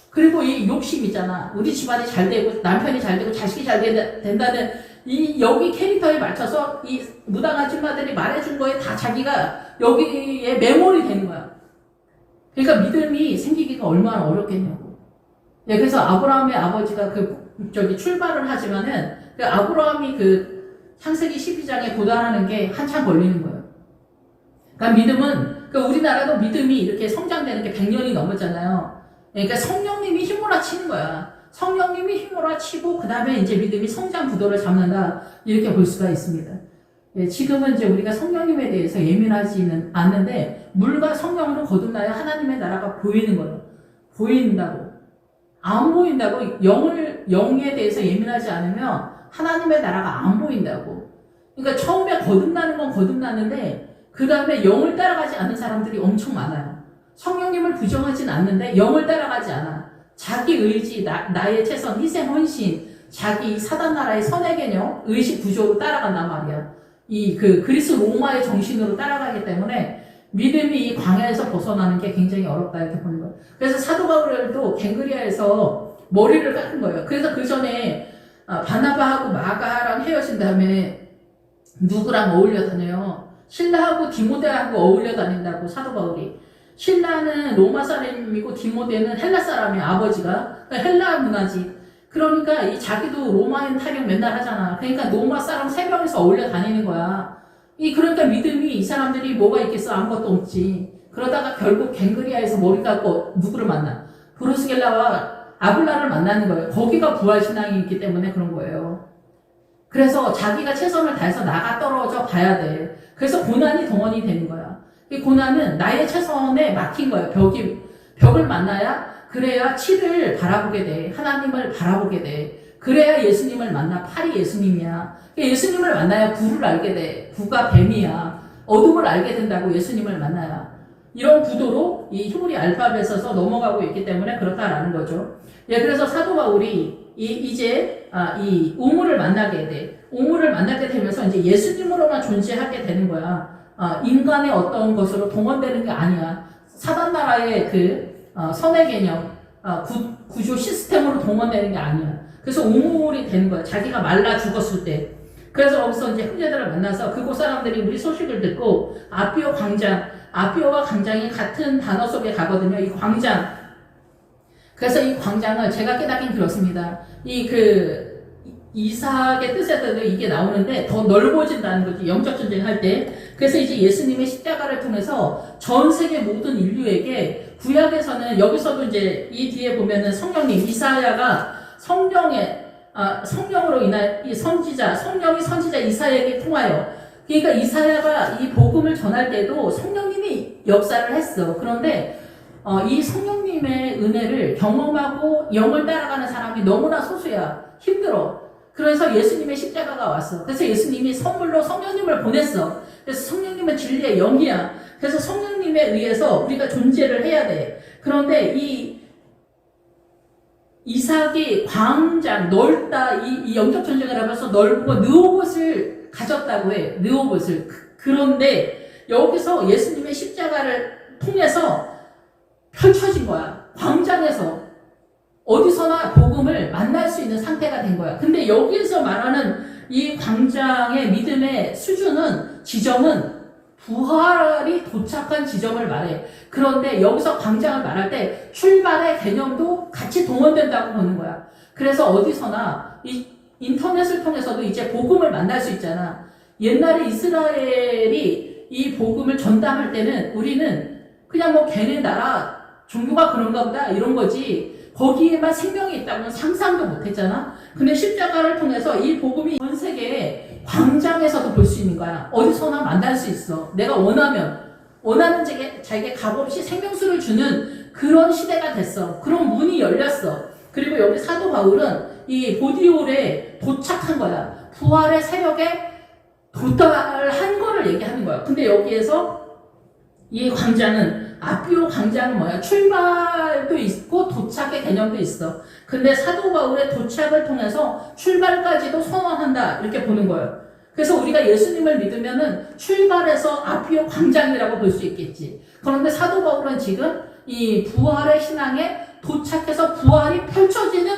그리고 이 욕심 있잖아. 우리 집안이 잘 되고 남편이 잘 되고 자식이 잘 된다는 이 여기 캐릭터에 맞춰서 이 무당 아줌마들이 말해준 거에 다 자기가 여기에 매몰이 되는 거야. 그러니까 믿음이 생기기가 얼마나 어렵겠냐고. 예, 그래서 아브라함의 아버지가 출발을 하지만은 그 아브라함이 그 창세기 12장에 도달하는 게 한참 걸리는 거예요. 그러니까 믿음은 우리나라도 믿음이 이렇게 성장되는 게 100년이 넘었잖아요. 그러니까 성령님이 휘몰아치는 거야. 성령님이 휘몰아치고 그 다음에 이제 믿음이 성장 구도를 잡는다 이렇게 볼 수가 있습니다. 예, 지금은 이제 우리가 성령님에 대해서 예민하지는 않는데 물과 성령으로 거듭나야 하나님의 나라가 보이는 거예요. 보인다고. 안 보인다고 영에 대해서 예민하지 않으면 하나님의 나라가 안 보인다고. 그러니까 처음에 거듭나는 건 거듭나는데 그 다음에 영을 따라가지 않는 사람들이 엄청 많아요. 성령님을 부정하진 않는데 영을 따라가지 않아. 자기 의지, 나의 최선, 희생, 헌신, 자기 사단 나라의 선의 개념, 의식 구조로 따라간단 말이야. 그리스 로마의 정신으로 따라가기 때문에 믿음이 이 광야에서 벗어나는 게 굉장히 어렵다 이렇게 보는 거예요. 그래서 사도 바울도 갱그리아에서 머리를 깎은 거예요. 그래서 그 전에 바나바하고 마가랑 헤어진 다음에 누구랑 어울려 다녀요? 신라하고 디모데하고 어울려 다닌다고 사도 바울이. 신라는 로마 사람이고 디모데는 헬라 사람이야. 아버지가 헬라 문화지. 그러니까 이 자기도 로마인 타령 맨날 하잖아. 그러니까 로마 사람 3명이서 어울려 다니는 거야. 그러니까 믿음이 이 사람들이 뭐가 있겠어? 아무것도 없지. 그러다가 결국 갱그리아에서 머리 깎고 누구를 만나? 브루스겔라와 아블라를 만나는 거예요. 거기가 부활신앙이 있기 때문에 그런 거예요. 그래서 자기가 최선을 다해서 나가 떨어져 봐야 돼. 그래서 고난이 동원이 되는 거야. 이 고난은 나의 최선에 막힌 거예요. 벽을 만나야, 그래야 치를 바라보게 돼. 하나님을 바라보게 돼. 그래야 예수님을 만나. 팔이 예수님이야. 예수님을 만나야 구를 알게 돼. 구가 뱀이야. 어둠을 알게 된다고 예수님을 만나야. 이런 구도로 이 히브리 알파벳에서 넘어가고 있기 때문에 그렇다라는 거죠. 예, 그래서 사도 바울이 이제 이 우물을 만나게 돼. 우물을 만나게 되면서 이제 예수님으로만 존재하게 되는 거야. 인간의 어떤 것으로 동원되는 게 아니야. 사단 나라의 선의 개념, 구조 시스템으로 동원되는 게 아니야. 그래서 우물이 되는 거야. 자기가 말라 죽었을 때. 그래서 거기서 이제 형제들을 만나서 그곳 사람들이 우리 소식을 듣고 아피오 광장, 아피오와 광장이 같은 단어 속에 가거든요. 이 광장. 그래서 이 광장을 제가 깨닫긴 그렇습니다. 이삭의 뜻에서도 이게 나오는데 더 넓어진다는 거지. 영적 전쟁할 때. 그래서 이제 예수님의 십자가를 통해서 전 세계 모든 인류에게 구약에서는 여기서도 이제 이 뒤에 보면은 성령님 이사야가 성령으로 인한 이 성령이 선지자 이사야에게 통하여, 그러니까 이사야가 이 복음을 전할 때도 성령님이 역사를 했어. 그런데 이 성령님의 은혜를 경험하고 영을 따라가는 사람이 너무나 소수야. 힘들어. 그래서 예수님의 십자가가 왔어. 그래서 예수님이 선물로 성령님을 보냈어. 그래서 성령님은 진리의 영이야. 그래서 성령님에 의해서 우리가 존재를 해야 돼. 그런데 이삭이 광장, 넓다, 이 영적 전쟁을 하면서 넓고 느옷을 가졌다고 해. 느옷을. 그런데 여기서 예수님의 십자가를 통해서 펼쳐진 거야. 광장에서. 어디서나 복음을 만날 수 있는 상태가 된 거야. 근데 여기서 말하는 이 광장의 믿음의 지점은 부활이 도착한 지점을 말해. 그런데 여기서 광장을 말할 때 출발의 개념도 같이 동원된다고 보는 거야. 그래서 어디서나 이 인터넷을 통해서도 이제 복음을 만날 수 있잖아. 옛날에 이스라엘이 이 복음을 전담할 때는 우리는 그냥 걔네 나라 종교가 그런가 보다 이런 거지. 거기에만 생명이 있다고는 상상도 못했잖아. 근데 십자가를 통해서 이 복음이 전 세계에 광장에서도 볼 수 있는 거야. 어디서나 만날 수 있어. 내가 원하는 자에게 값없이 생명수를 주는 그런 시대가 됐어. 그런 문이 열렸어. 그리고 여기 사도 바울은 이 보디올에 도착한 거야. 부활의 세력에 도달한 거를 얘기하는 거야. 근데 여기에서 이 광장은 아피오 광장은 뭐야? 출발도 있고 도착의 개념도 있어. 근데 사도 바울의 도착을 통해서 출발까지도 선언한다 이렇게 보는 거예요. 그래서 우리가 예수님을 믿으면은 출발해서 아피오 광장이라고 볼 수 있겠지. 그런데 사도 바울은 지금 이 부활의 신앙에 도착해서 부활이 펼쳐지는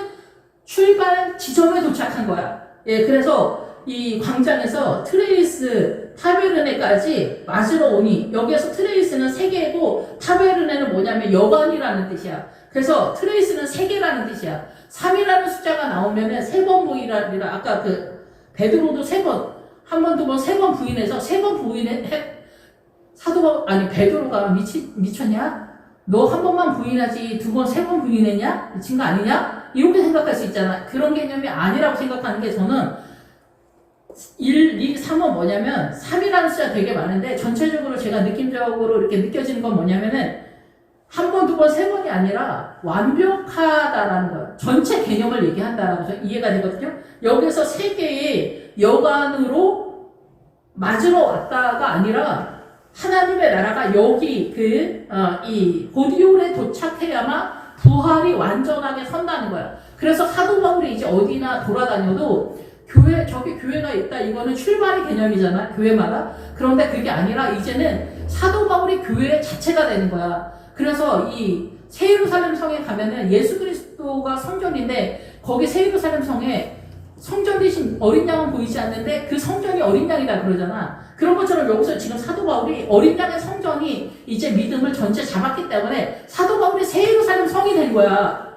출발 지점에 도착한 거야. 예, 그래서 이 광장에서 트레이스 타베르네까지 맞으러 오니, 여기에서 트레이스는 세 개고 타베르네는 뭐냐면 여관이라는 뜻이야. 그래서 트레이스는 세 개라는 뜻이야. 3이라는 숫자가 나오면은 세 번 부인이라, 아까 그 베드로도 세 번, 한 번, 두 번, 세 번 부인해서 세 번 부인해, 베드로가 미쳤냐? 너 한 번만 부인하지 두 번, 세 번 부인했냐? 미친 거 아니냐? 이렇게 생각할 수 있잖아. 그런 개념이 아니라고 생각하는 게 저는 1, 2, 3은 뭐냐면 3이라는 숫자 되게 많은데 전체적으로 제가 느낌적으로 이렇게 느껴지는 건 뭐냐면은 한 번, 두 번, 세 번이 아니라 완벽하다라는 거예요. 전체 개념을 얘기한다라고 이해가 되거든요. 여기서 세 개의 여관으로 맞으러 왔다가 아니라 하나님의 나라가 여기 이 보디올에 도착해야만 부활이 완전하게 선다는 거야. 그래서 사도 바울이 이제 어디나 돌아다녀도 저기 교회가 있다. 이거는 출발의 개념이잖아. 교회마다. 그런데 그게 아니라 이제는 사도 바울이 교회 자체가 되는 거야. 그래서 이 새 예루살렘 성에 가면은 예수 그리스도가 성전인데 거기 새 예루살렘 성에 성전 대신 어린 양은 보이지 않는데 그 성전이 어린 양이다 그러잖아. 그런 것처럼 여기서 지금 사도 바울이 어린 양의 성전이 이제 믿음을 전체 잡았기 때문에 사도 바울이 새 예루살렘 성이 된 거야.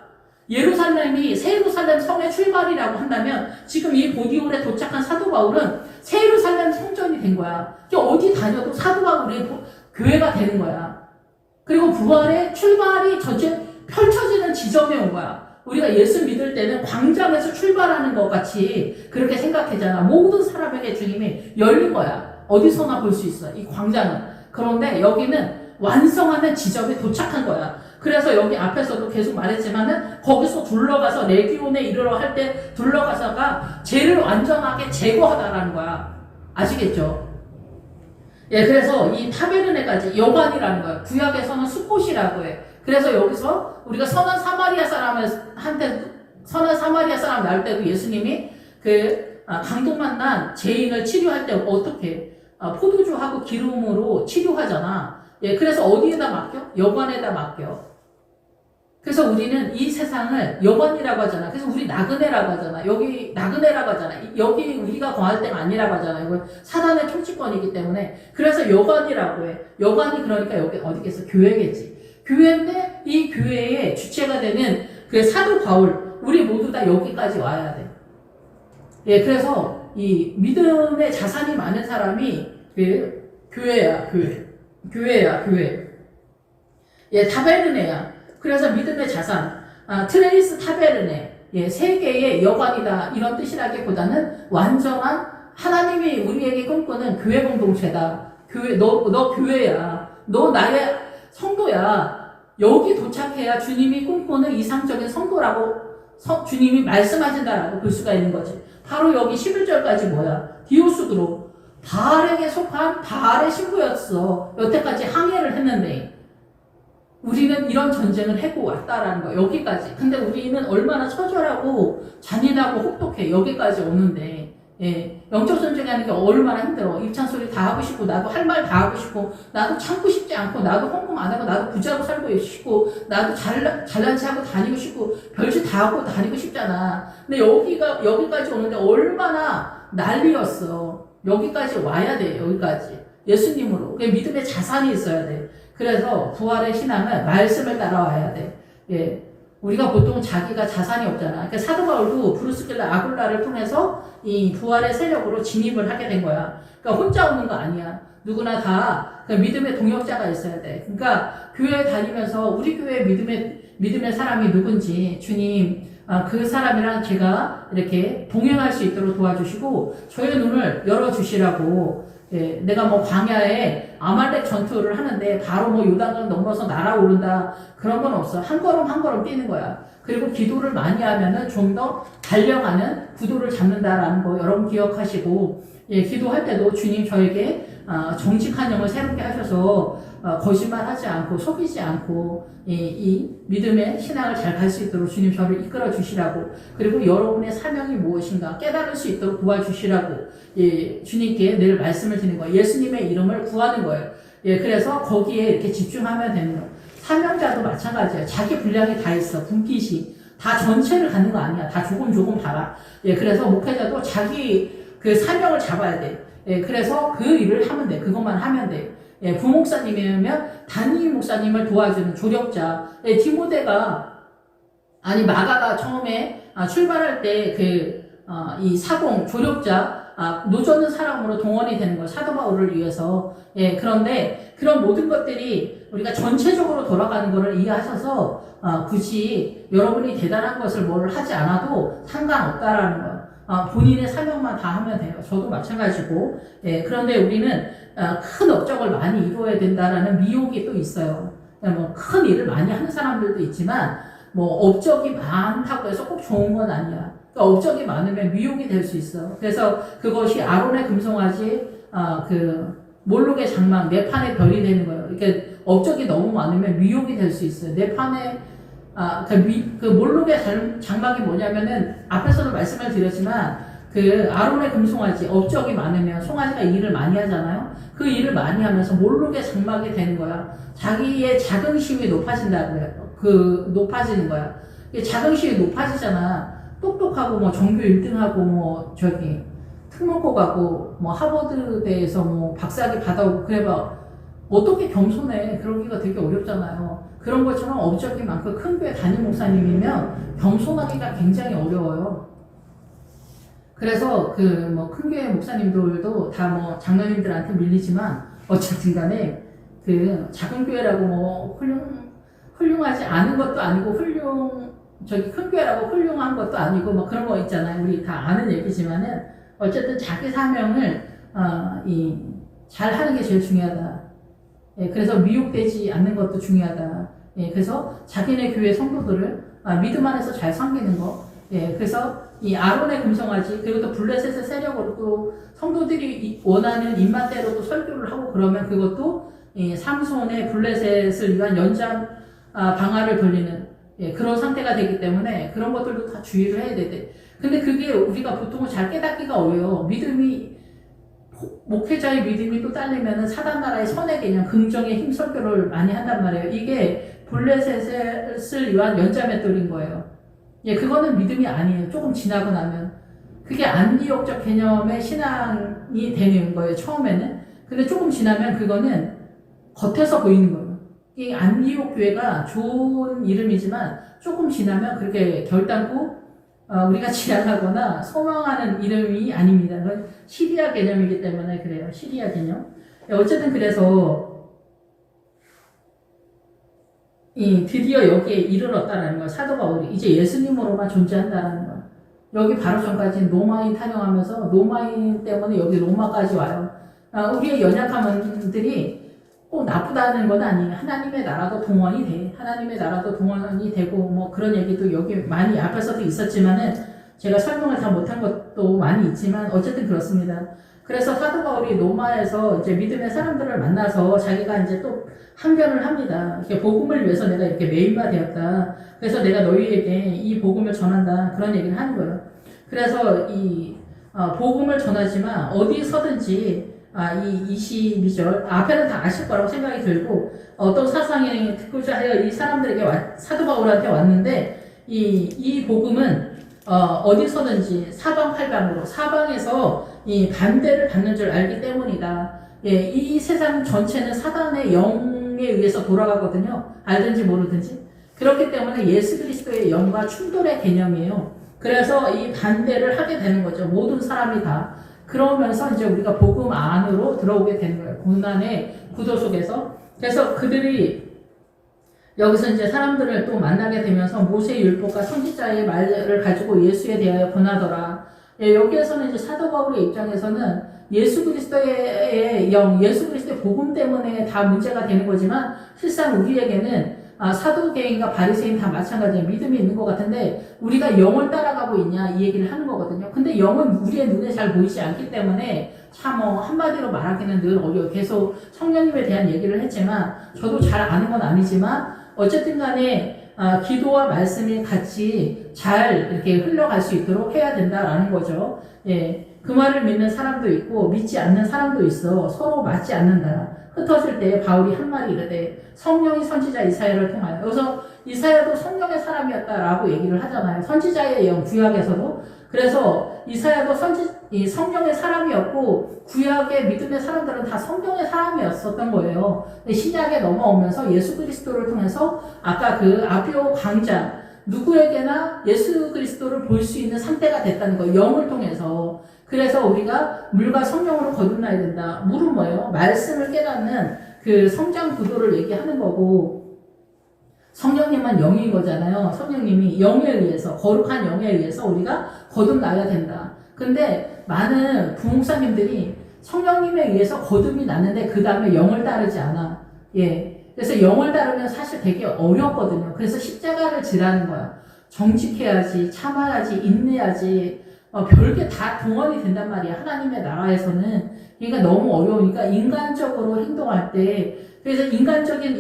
예루살렘이 새 예루살렘 성의 출발이라고 한다면 지금 이 보디올에 도착한 사도 바울은 새 예루살렘 성전이 된 거야. 어디 다녀도 사도 바울의 교회가 되는 거야. 그리고 부활의 출발이 전체 펼쳐지는 지점에 온 거야. 우리가 예수 믿을 때는 광장에서 출발하는 것 같이 그렇게 생각하잖아. 모든 사람에게 주님이 열린 거야. 어디서나 볼 수 있어. 이 광장은. 그런데 여기는 완성하는 지점에 도착한 거야. 그래서 여기 앞에서도 계속 말했지만은 거기서 둘러가서 레기온에 이르러 할 때 둘러가서가 죄를 완전하게 제거하다라는 거야. 아시겠죠? 예, 그래서 이 타베르네까지 여관이라는 거야. 구약에서는 수꽃이라고 해. 그래서 여기서 우리가 선한 사마리아 사람 나올 때도 예수님이 강독만 난 죄인을 치료할 때 어떻게 포도주하고 기름으로 치료하잖아. 예, 그래서 어디에다 맡겨? 여관에다 맡겨. 그래서 우리는 이 세상을 여관이라고 하잖아. 그래서 우리 나그네라고 하잖아. 여기 나그네라고 하잖아. 여기 우리가 거할 때가 아니라고 하잖아. 이건 사단의 통치권이기 때문에. 그래서 여관이라고 해. 여관이 그러니까 여기 어디겠어? 교회겠지. 교회인데 이 교회의 주체가 되는 그 사도 바울, 우리 모두 다 여기까지 와야 돼. 예, 그래서 이 믿음의 자산이 많은 사람이 교회야, 교회. 예, 타베르네야. 그래서 믿음의 자산, 트레이스 타베르네, 예, 세계의 여관이다 이런 뜻이라기보다는 완전한 하나님이 우리에게 꿈꾸는 교회 공동체다. 너 교회야. 너 나의 성도야. 여기 도착해야 주님이 꿈꾸는 이상적인 성도라고 주님이 말씀하신다라고 볼 수가 있는 거지. 바로 여기 11절까지 뭐야? 디오스그로 바알에게 속한 바알의 신부였어. 여태까지 항해를 했는데. 우리는 이런 전쟁을 해고 왔다라는 거, 여기까지. 근데 우리는 얼마나 처절하고 잔인하고 혹독해, 여기까지 오는데. 예, 영적 전쟁하는 게 얼마나 힘들어. 입찬 소리 다 하고 싶고, 나도 할 말 다 하고 싶고, 나도 참고 싶지 않고, 나도 헌금 안 하고, 나도 부자로 살고 싶고, 나도 잘난 체 하고 다니고 싶고, 별짓 다 하고 다니고 싶잖아. 근데 여기까지 오는데 얼마나 난리였어. 여기까지 와야 돼, 여기까지. 예수님으로. 그게 믿음의 자산이 있어야 돼. 그래서 부활의 신앙은 말씀을 따라와야 돼. 예. 우리가 보통 자기가 자산이 없잖아. 그러니까 사도 바울도 브루스길라 아굴라를 통해서 이 부활의 세력으로 진입을 하게 된 거야. 그러니까 혼자 오는 거 아니야. 누구나 다 그 믿음의 동역자가 있어야 돼. 그러니까 교회 다니면서 우리 교회 믿음의 사람이 누군지 주님 그 사람이랑 제가 이렇게 동행할 수 있도록 도와주시고 저의 눈을 열어주시라고. 예, 내가 뭐 광야에 아말렉 전투를 하는데 바로 뭐 요단강 넘어서 날아오른다 그런 건 없어. 한 걸음 한 걸음 뛰는 거야. 그리고 기도를 많이 하면은 좀 더 달려가는 구도를 잡는다라는 거 여러분 기억하시고, 예, 기도할 때도 주님 저에게 정직한 영을 새롭게 하셔서 거짓말하지 않고 속이지 않고 이 믿음의 신앙을 잘 갈 수 있도록 주님 저를 이끌어 주시라고, 그리고 여러분의 사명이 무엇인가 깨달을 수 있도록 도와주시라고, 예, 주님께 늘 말씀을 드리는 거예요. 예수님의 이름을 구하는 거예요. 예, 그래서 거기에 이렇게 집중하면 되는 거예요. 사명자도 마찬가지예요. 자기 분량이 다 있어. 분깃이 다 전체를 갖는 거 아니야. 다 조금 봐라. 예, 그래서 목회자도 자기 그 사명을 잡아야 돼. 예, 그래서 그 일을 하면 돼. 그것만 하면 돼. 예, 부목사님이면 담임 목사님을 도와주는 조력자. 예, 마가가 처음에 출발할 때 이 사공, 조력자, 노젓는 사람으로 동원이 되는 거예요. 사도 바울을 위해서. 예, 그런데 그런 모든 것들이 우리가 전체적으로 돌아가는 것을 이해하셔서 굳이 여러분이 대단한 것을 뭘 하지 않아도 상관없다라는 거예요. 본인의 사명만 다 하면 돼요. 저도 마찬가지고. 예, 그런데 우리는 큰 업적을 많이 이루어야 된다라는 미혹이 또 있어요. 뭐 큰 일을 많이 하는 사람들도 있지만 뭐 업적이 많다고 해서 꼭 좋은 건 아니야. 그러니까 업적이 많으면 미혹이 될 수 있어. 그래서 그것이 아론의 금송아지, 몰록의 장막, 내 판의 별이 되는 거예요. 이렇게 업적이 너무 많으면 미혹이 될 수 있어요. 내 판에 그 몰록의 장막이 뭐냐면은 앞에서도 말씀을 드렸지만 그 아론의 금송아지 업적이 많으면 송아지가 일을 많이 하잖아요. 그 일을 많이 하면서 몰록의 장막이 되는 거야. 자기의 자긍심이 높아진다고 해요. 높아지는 거야. 자긍심이 높아지잖아. 똑똑하고 뭐 전교 1등하고 뭐 특목고 가고 뭐 하버드대에서 뭐 박사학위 받아오고 그래봐 어떻게 겸손해. 그러기가 되게 어렵잖아요. 그런 것처럼 업적이 많고 큰 교회 담임 목사님이면 겸손하기가 굉장히 어려워요. 그래서 큰 교회 목사님들도 다 뭐 장로님들한테 밀리지만 어쨌든 간에 작은 교회라고 뭐 훌륭하지 않은 것도 아니고 큰 교회라고 훌륭한 것도 아니고 뭐 그런 거 있잖아요. 우리 다 아는 얘기지만은 어쨌든 자기 사명을 잘 하는 게 제일 중요하다. 예, 그래서 미혹되지 않는 것도 중요하다. 예, 그래서 자기네 교회 성도들을 믿음 안에서 잘 섬기는 거. 예, 그래서 이 아론의 금송아지, 그리고 또 블레셋의 세력으로 또 성도들이 원하는 입맛대로 또 설교를 하고 그러면 그것도 삼손의 블레셋을 위한 연장 방아를 돌리는 그런 상태가 되기 때문에 그런 것들도 다 주의를 해야 돼. 근데 그게 우리가 보통은 잘 깨닫기가 어려워요. 목회자의 믿음이 또 딸리면은 사단 나라의 선의 개념, 긍정의 힘 설교를 많이 한단 말이에요. 이게 블레셋을 위한 연자맷돌인 거예요. 예, 그거는 믿음이 아니에요. 조금 지나고 나면. 그게 안디옥적 개념의 신앙이 되는 거예요, 처음에는. 근데 조금 지나면 그거는 겉에서 보이는 거예요. 이 안디옥 교회가 좋은 이름이지만 조금 지나면 그렇게 결단코 우리가 지향하거나 소망하는 이름이 아닙니다. 시리아 개념이기 때문에 그래요. 시리아 개념. 어쨌든 그래서 드디어 여기에 이르렀다는 거예요. 사도 바울이 이제 예수님으로만 존재한다는 거예요. 여기 바로 전까지 로마인 타령하면서 로마인 때문에 여기 로마까지 와요. 우리의 연약함들이 꼭 나쁘다는 건 아니에요. 하나님의 나라도 동원이 돼. 하나님의 나라도 동원이 되고 뭐 그런 얘기도 여기 많이 앞에서도 있었지만은 제가 설명을 다 못한 것도 많이 있지만 어쨌든 그렇습니다. 그래서 사도 바울이 로마에서 이제 믿음의 사람들을 만나서 자기가 이제 또 항변을 합니다. 이렇게 복음을 위해서 내가 이렇게 메인바 되었다. 그래서 내가 너희에게 이 복음을 전한다. 그런 얘기를 하는 거예요. 그래서 복음을 전하지만 어디서든지 이 22절 앞에는 다 아실 거라고 생각이 들고 어떤 사상이 듣고자 하여 이 사람들에게 사도 바울한테 왔는데 이 복음은 어디서든지 사방팔방으로 사방에서 이 반대를 받는 줄 알기 때문이다. 예, 이 세상 전체는 사단의 영에 의해서 돌아가거든요. 알든지 모르든지. 그렇기 때문에 예수 그리스도의 영과 충돌의 개념이에요. 그래서 이 반대를 하게 되는 거죠. 모든 사람이 다. 그러면서 이제 우리가 복음 안으로 들어오게 되는 거예요. 고난의 구도 속에서. 그래서 그들이 여기서 이제 사람들을 또 만나게 되면서 모세의 율법과 선지자의 말을 가지고 예수에 대하여 권하더라. 예, 여기에서는 이제 사도 바울의 입장에서는 예수 그리스도의 영, 예수 그리스도의 복음 때문에 다 문제가 되는 거지만 실상 우리에게는 사도계인과 바리새인 다 마찬가지예요. 믿음이 있는 것 같은데 우리가 영을 따라가고 있냐 이 얘기를 하는 거거든요. 근데 영은 우리의 눈에 잘 보이지 않기 때문에 참 한마디로 말하기는 늘 어려워요. 계속 성령님에 대한 얘기를 했지만 저도 잘 아는 건 아니지만 어쨌든 간에 기도와 말씀이 같이 잘 이렇게 흘러갈 수 있도록 해야 된다라는 거죠. 예, 그 말을 믿는 사람도 있고 믿지 않는 사람도 있어. 서로 맞지 않는다. 흩어질 때 바울이 한 말이 이르되 성령이 선지자 이사야를 통하여, 여기서 이사야도 성령의 사람이었다라고 얘기를 하잖아요. 선지자의 영, 구약에서도. 그래서 이사야도 성령의 사람이었고 구약의 믿음의 사람들은 다 성령의 사람이었었던 거예요. 근데 신약에 넘어오면서 예수 그리스도를 통해서 아까 그 아비오 강자 누구에게나 예수 그리스도를 볼 수 있는 상태가 됐다는 거예요. 영을 통해서. 그래서 우리가 물과 성령으로 거듭나야 된다. 물은 뭐예요? 말씀을 깨닫는 그 성장 구도를 얘기하는 거고, 성령님은 영인 거잖아요. 성령님이 영에 의해서, 거룩한 영에 의해서 우리가 거듭나야 된다. 근데 많은 부목사님들이 성령님에 의해서 거듭이 나는데 그 다음에 영을 따르지 않아. 예. 그래서 영을 따르면 사실 되게 어렵거든요. 그래서 십자가를 지라는 거야. 정직해야지, 참아야지, 인내야지, 별게 다 동원이 된단 말이야. 하나님의 나라에서는. 그러니까 너무 어려우니까 인간적으로 행동할 때, 그래서 인간적인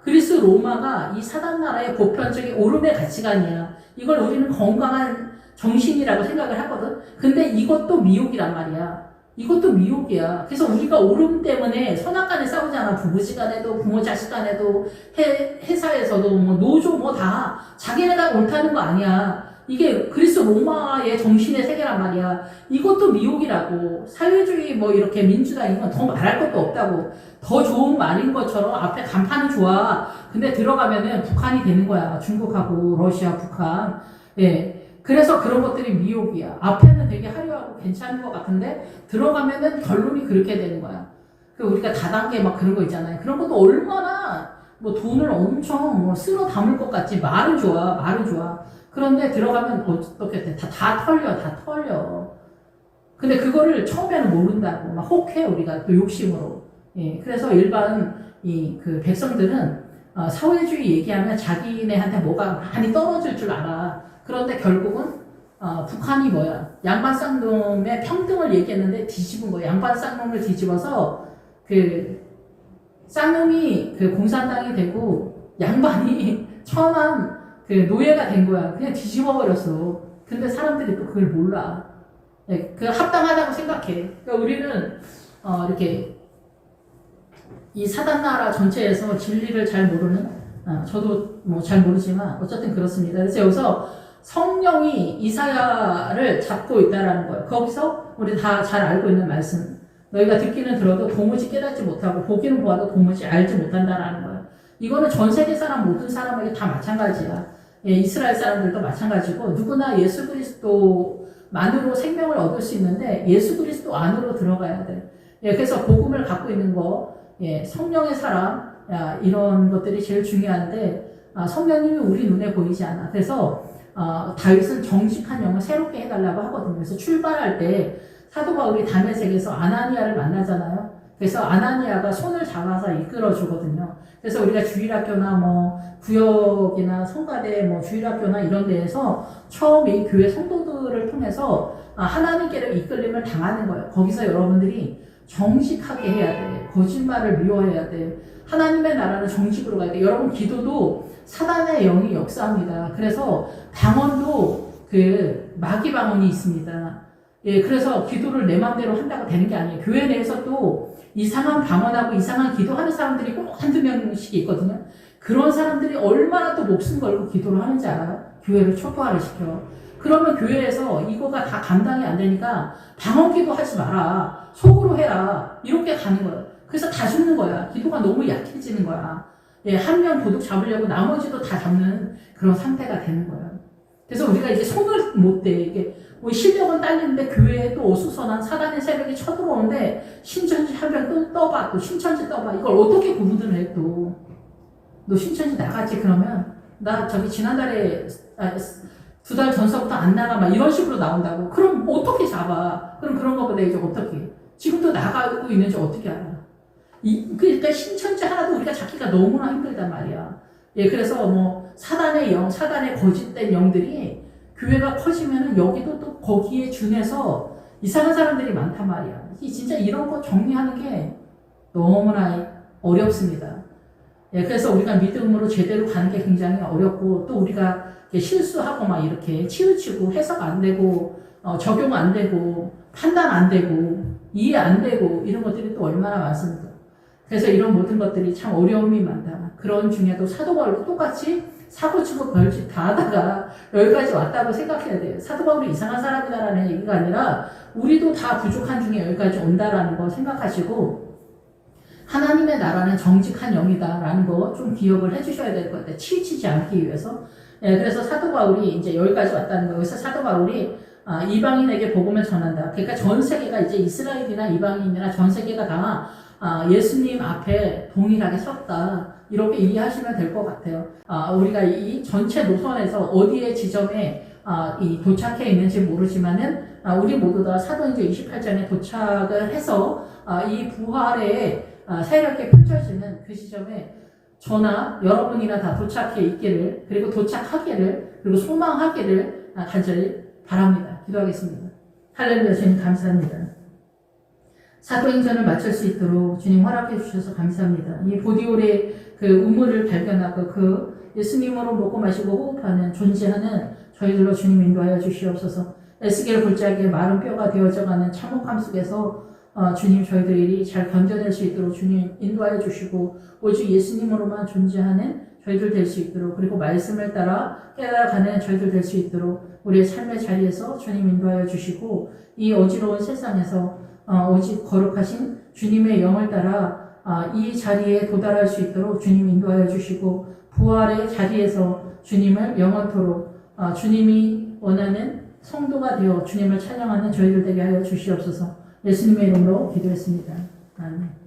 그리스 로마가 이 사단 나라의 보편적인 오름의 가치관이야. 이걸 우리는 건강한 정신이라고 생각을 하거든. 근데 이것도 미혹이란 말이야. 이것도 미혹이야. 그래서 우리가 오름 때문에 선악간에 싸우잖아. 부부지간에도, 부모 자식간에도, 회사에서도, 노조 다 자기네 다 옳다는 거 아니야. 이게 그리스 로마의 정신의 세계란 말이야. 이것도 미혹이라고. 사회주의 이렇게 민주당이면 더 말할 것도 없다고. 더 좋은 말인 것처럼 앞에 간판은 좋아. 근데 들어가면은 북한이 되는 거야. 중국하고 러시아, 북한. 예. 그래서 그런 것들이 미혹이야. 앞에는 되게 화려하고 괜찮은 것 같은데 들어가면은 결론이 그렇게 되는 거야. 우리가 다단계 그런 거 있잖아요. 그런 것도 얼마나 돈을 엄청 쓸어 담을 것 같지. 말은 좋아. 말은 좋아. 그런데 들어가면 어떻게 돼? 다 털려. 근데 그거를 처음에는 모른다고. 혹해, 우리가 또 욕심으로. 예. 그래서 일반 백성들은 사회주의 얘기하면 자기네한테 뭐가 많이 떨어질 줄 알아. 그런데 결국은 북한이 뭐야? 양반 쌍놈의 평등을 얘기했는데 뒤집은 거야. 양반 쌍놈을 뒤집어서 쌍놈이 공산당이 되고 양반이 천한 노예가 된 거야. 그냥 뒤집어 버렸어. 근데 사람들이 또 그걸 몰라. 합당하다고 생각해. 그러니까 우리는 이렇게 이 사단 나라 전체에서 진리를 잘 모르는, 저도 잘 모르지만 어쨌든 그렇습니다. 그래서 여기서 성령이 이사야를 잡고 있다라는 거예요. 거기서 우리 다 잘 알고 있는 말씀. 너희가 듣기는 들어도 도무지 깨닫지 못하고 보기는 보아도 도무지 알지 못한다라는 거예요. 이거는 전 세계 사람 모든 사람에게 다 마찬가지야. 예, 이스라엘 사람들도 마찬가지고 누구나 예수 그리스도만으로 생명을 얻을 수 있는데 예수 그리스도 안으로 들어가야 돼. 예, 그래서 복음을 갖고 있는 거, 예, 성령의 사람, 이런 것들이 제일 중요한데 성령님이 우리 눈에 보이지 않아. 그래서 다윗은 정직한 영을 새롭게 해달라고 하거든요. 그래서 출발할 때 사도 바울이 다메섹에서 아나니아를 만나잖아요. 그래서 아나니아가 손을 잡아서 이끌어 주거든요. 그래서 우리가 주일학교나 구역이나 성가대 주일학교나 이런 데에서 처음 이 교회 성도들을 통해서 하나님께로 이끌림을 당하는 거예요. 거기서 여러분들이 정직하게 해야 돼. 거짓말을 미워해야 돼. 하나님의 나라는 정직으로 가야 돼. 여러분 기도도 사단의 영이 역사합니다. 그래서 방언도 마귀 방언이 있습니다. 예, 그래서 기도를 내 맘대로 한다고 되는 게 아니에요. 교회 내에서 또 이상한 방언하고 이상한 기도하는 사람들이 꼭 한두 명씩 있거든요. 그런 사람들이 얼마나 또 목숨 걸고 기도를 하는지 알아요? 교회를 초토화를 시켜. 그러면 교회에서 이거가 다 감당이 안 되니까 방언 기도 하지 마라. 속으로 해라. 이렇게 가는 거예요. 그래서 다 죽는 거야. 기도가 너무 약해지는 거야. 예, 한 명 도둑 잡으려고 나머지도 다 잡는 그런 상태가 되는 거예요. 그래서 우리가 이제 손을 못 대. 이게 뭐 실력은 딸리는데 교회에 또 어수선한 사단의 세력이 쳐들어오는데 신천지 한명 또 떠봐, 또 신천지 떠봐. 이걸 어떻게 구분을 해 또. 너 신천지 나갔지 그러면 나 저기 지난달에 2달 전서부터 안 나가 막 이런 식으로 나온다고. 그럼 어떻게 잡아? 그럼 그런 거보다 이제 어떻게 해? 지금도 나가고 있는지 어떻게 알아? 그러니까 신천지 하나도 우리가 잡기가 너무나 힘들단 말이야. 예, 그래서 뭐 사단의 영, 사단의 거짓된 영들이 교회가 커지면은 여기도 또 거기에 준해서 이상한 사람들이 많단 말이야. 진짜 이런 거 정리하는 게 너무나 어렵습니다. 예, 그래서 우리가 믿음으로 제대로 가는 게 굉장히 어렵고 또 우리가 실수하고 막 이렇게 치우치고 해석 안 되고 적용 안 되고 판단 안 되고 이해 안 되고 이런 것들이 또 얼마나 많습니까? 그래서 이런 모든 것들이 참 어려움이 많다. 그런 중에도 사도 바울도 똑같이 사고치고 별짓 다 하다가 여기까지 왔다고 생각해야 돼요. 사도 바울이 이상한 사람이다라는 얘기가 아니라 우리도 다 부족한 중에 여기까지 온다라는 거 생각하시고 하나님의 나라는 정직한 영이다라는 거 좀 기억을 해주셔야 될 것 같아요. 치우치지 않기 위해서. 예, 그래서 사도 바울이 이제 여기까지 왔다는 거예요. 그래서 사도 바울이 이방인에게 복음을 전한다. 그러니까 전 세계가 이제 이스라엘이나 이방인이나 전 세계가 다 예수님 앞에 동일하게 섰다. 이렇게 이해하시면 될 것 같아요. 우리가 이 전체 노선에서 어디에 지점에 이 도착해 있는지 모르지만은 우리 모두 다 사도행전 28장에 도착을 해서 이 부활의 세력이 펼쳐지는 그 지점에 저나 여러분이나 다 도착해 있기를 그리고 도착하기를 그리고 소망하기를 간절히 바랍니다. 기도하겠습니다. 할렐루야. 주님 감사합니다. 사도행전을 마칠 수 있도록 주님 허락해 주셔서 감사합니다. 이 보디올의 그 우물을 발견하고 그 예수님으로 먹고 마시고 호흡하는 존재하는 저희들로 주님 인도하여 주시옵소서. 에스겔 골짜기에 마른 뼈가 되어져가는 참혹함 속에서 주님 저희들이 잘 견뎌낼 수 있도록 주님 인도하여 주시고 오직 예수님으로만 존재하는 저희들 될 수 있도록 그리고 말씀을 따라 깨달아가는 저희들 될 수 있도록 우리의 삶의 자리에서 주님 인도하여 주시고 이 어지러운 세상에서 오직 거룩하신 주님의 영을 따라 이 자리에 도달할 수 있도록 주님 인도하여 주시고 부활의 자리에서 주님을 영원토록 주님이 원하는 성도가 되어 주님을 찬양하는 저희들 되게 하여 주시옵소서. 예수님의 이름으로 기도했습니다. 아멘.